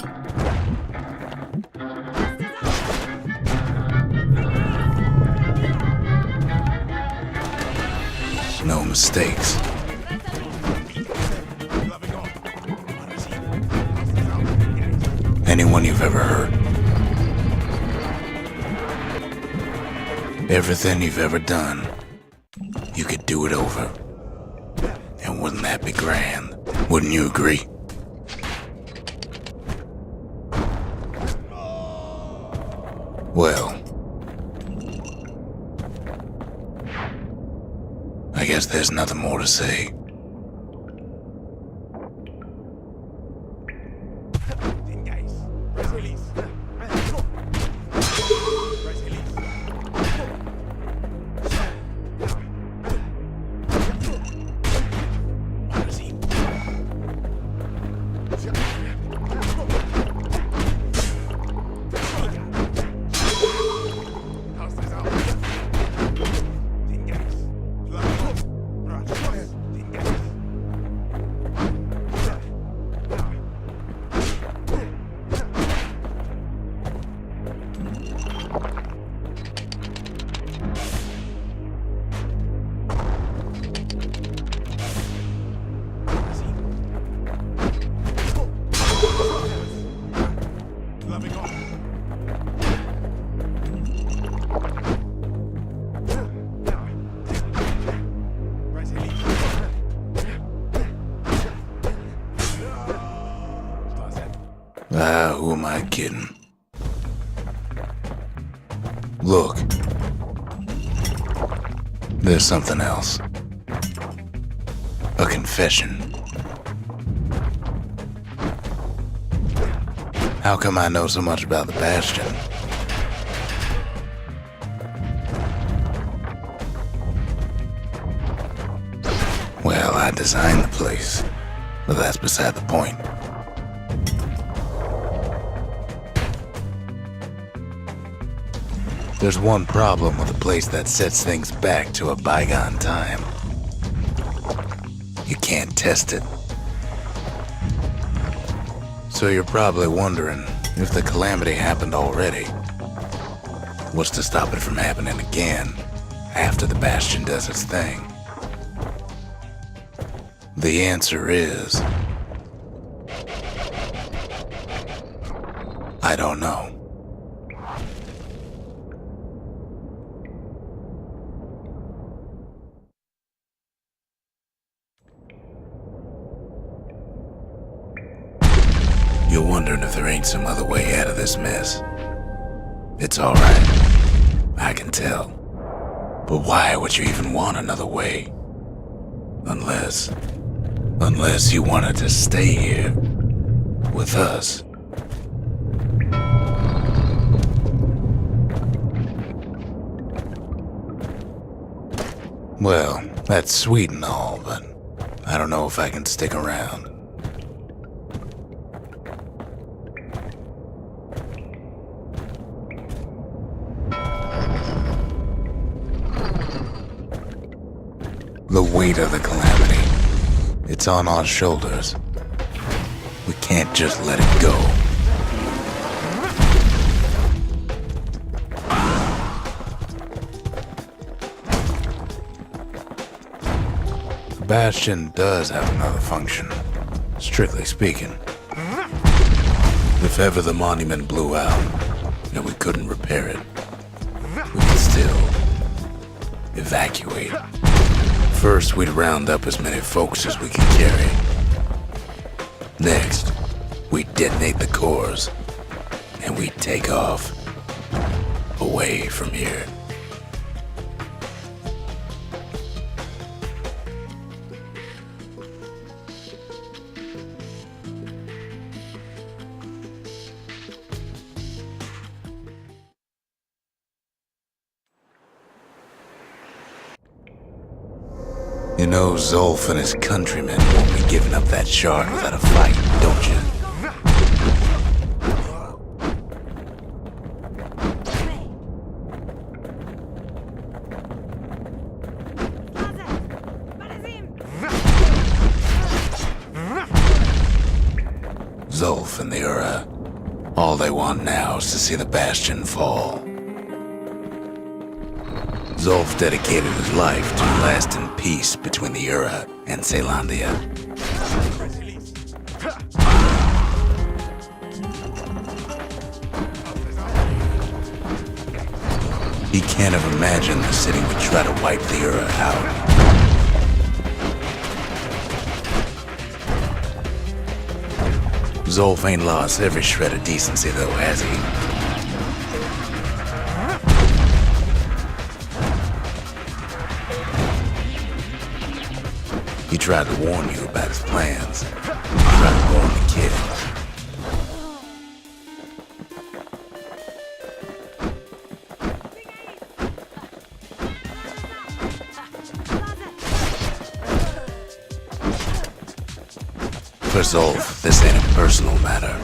No mistakes. Anyone you've ever hurt. Everything you've ever done. You could do it over. And wouldn't that be grand? Wouldn't you agree? Well, I guess there's nothing more to say. am I kidding? Look. There's something else. A confession. How come I know so much about the Bastion? Well, I designed the place, but that's beside the point. There's one problem with a place that sets things back to a bygone time. You can't test it. So you're probably wondering if the calamity happened already. What's to stop it from happening again after the Bastion does its thing? The answer is... I don't know. You're wondering if there ain't some other way out of this mess. It's alright. I can tell. But why would you even want another way? Unless you wanted to stay here with us. Well, that's sweet and all, but I don't know if I can stick around. The weight of the calamity. It's on our shoulders. We can't just let it go. The Bastion does have another function, strictly speaking. If ever the monument blew out and we couldn't repair it, we could still evacuate. First, we'd round up as many folks as we could carry. Next, we'd detonate the cores, and we'd take off away from here. You know Zolf and his countrymen won't be giving up that shard without a fight, don't you? Zolf and the Ura, all they want now is to see the Bastion fall. Zolf dedicated his life to lasting peace between the Ura and Caelondia. He can't have imagined the city would try to wipe the Ura out. Zolf ain't lost every shred of decency though, has he? He tried to warn you about his plans. He tried to warn the kids. For Zolf, this ain't a personal matter.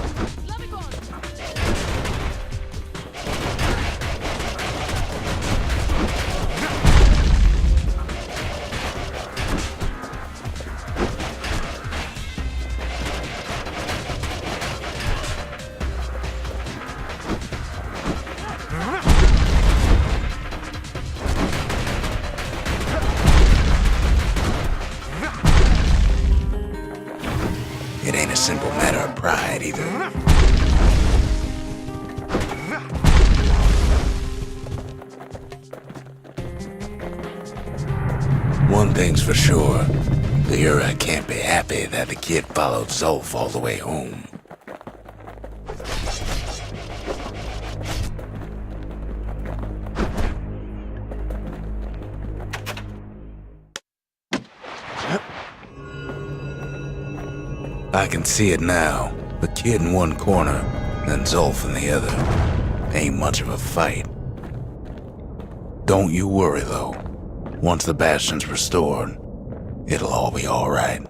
It ain't a simple matter of pride either. One thing's for sure, the Ura can't be happy that the kid followed Zolf all the way home. I can see it now. The kid in one corner, and Zolf in the other. Ain't much of a fight. Don't you worry, though. Once the Bastion's restored, it'll all be alright.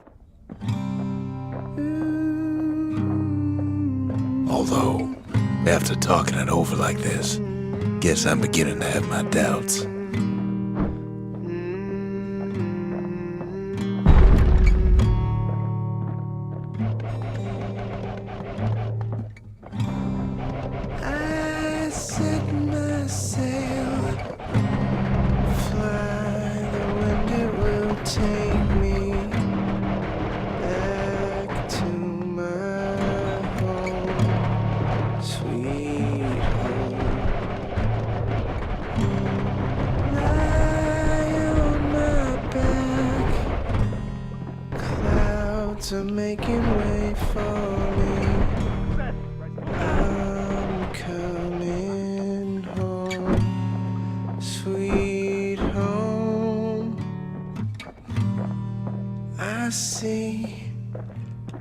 Although, after talking it over like this, guess I'm beginning to have my doubts. I set my sail, fly, the wind it will take me back to my home, sweet home. Lie on my back, clouds are making way for me. I'm coming home, sweet home. I see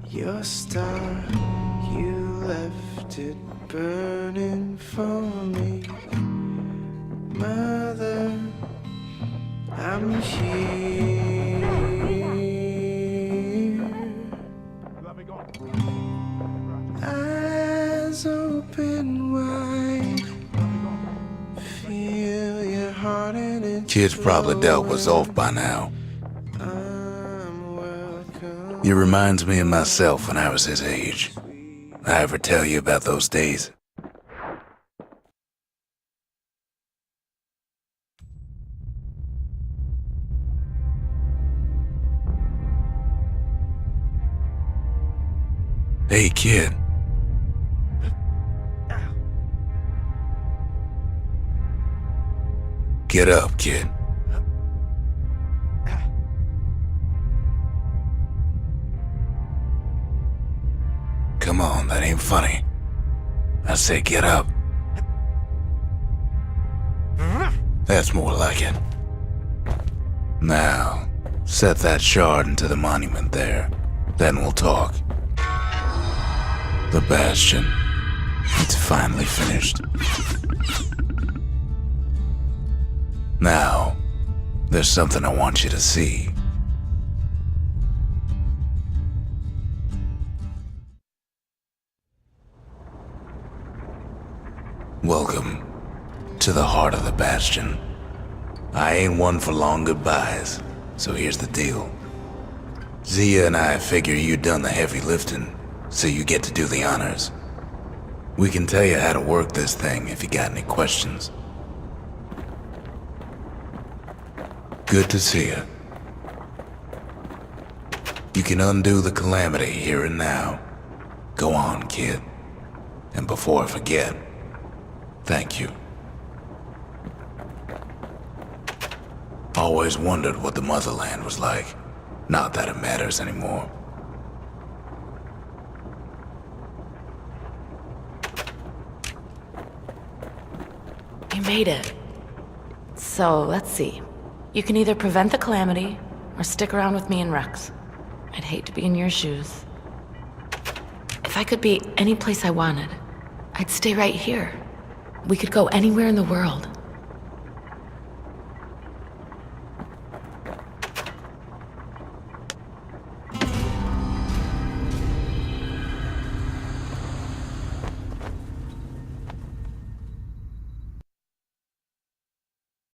your star, you left it burning for me. Mother, I'm here. Eyes open wide, feel your heart in it. Kid's probably dealt with Zolf by now. I'm welcome. He reminds me of myself when I was his age. I ever tell you about those days? Hey, kid. Get up, kid. Come on, that ain't funny. I say get up. That's more like it. Now, set that shard into the monument there. Then we'll talk. The Bastion. It's finally finished. Now, there's something I want you to see. Welcome to the heart of the Bastion. I ain't one for long goodbyes, so here's the deal. Zia and I figure you done the heavy lifting, so you get to do the honors. We can tell you how to work this thing if you got any questions. Good to see you. You can undo the calamity here and now. Go on, kid. And before I forget, thank you. Always wondered what the motherland was like. Not that it matters anymore. You made it. So, let's see. You can either prevent the calamity, or stick around with me and Rex. I'd hate to be in your shoes. If I could be any place I wanted, I'd stay right here. We could go anywhere in the world.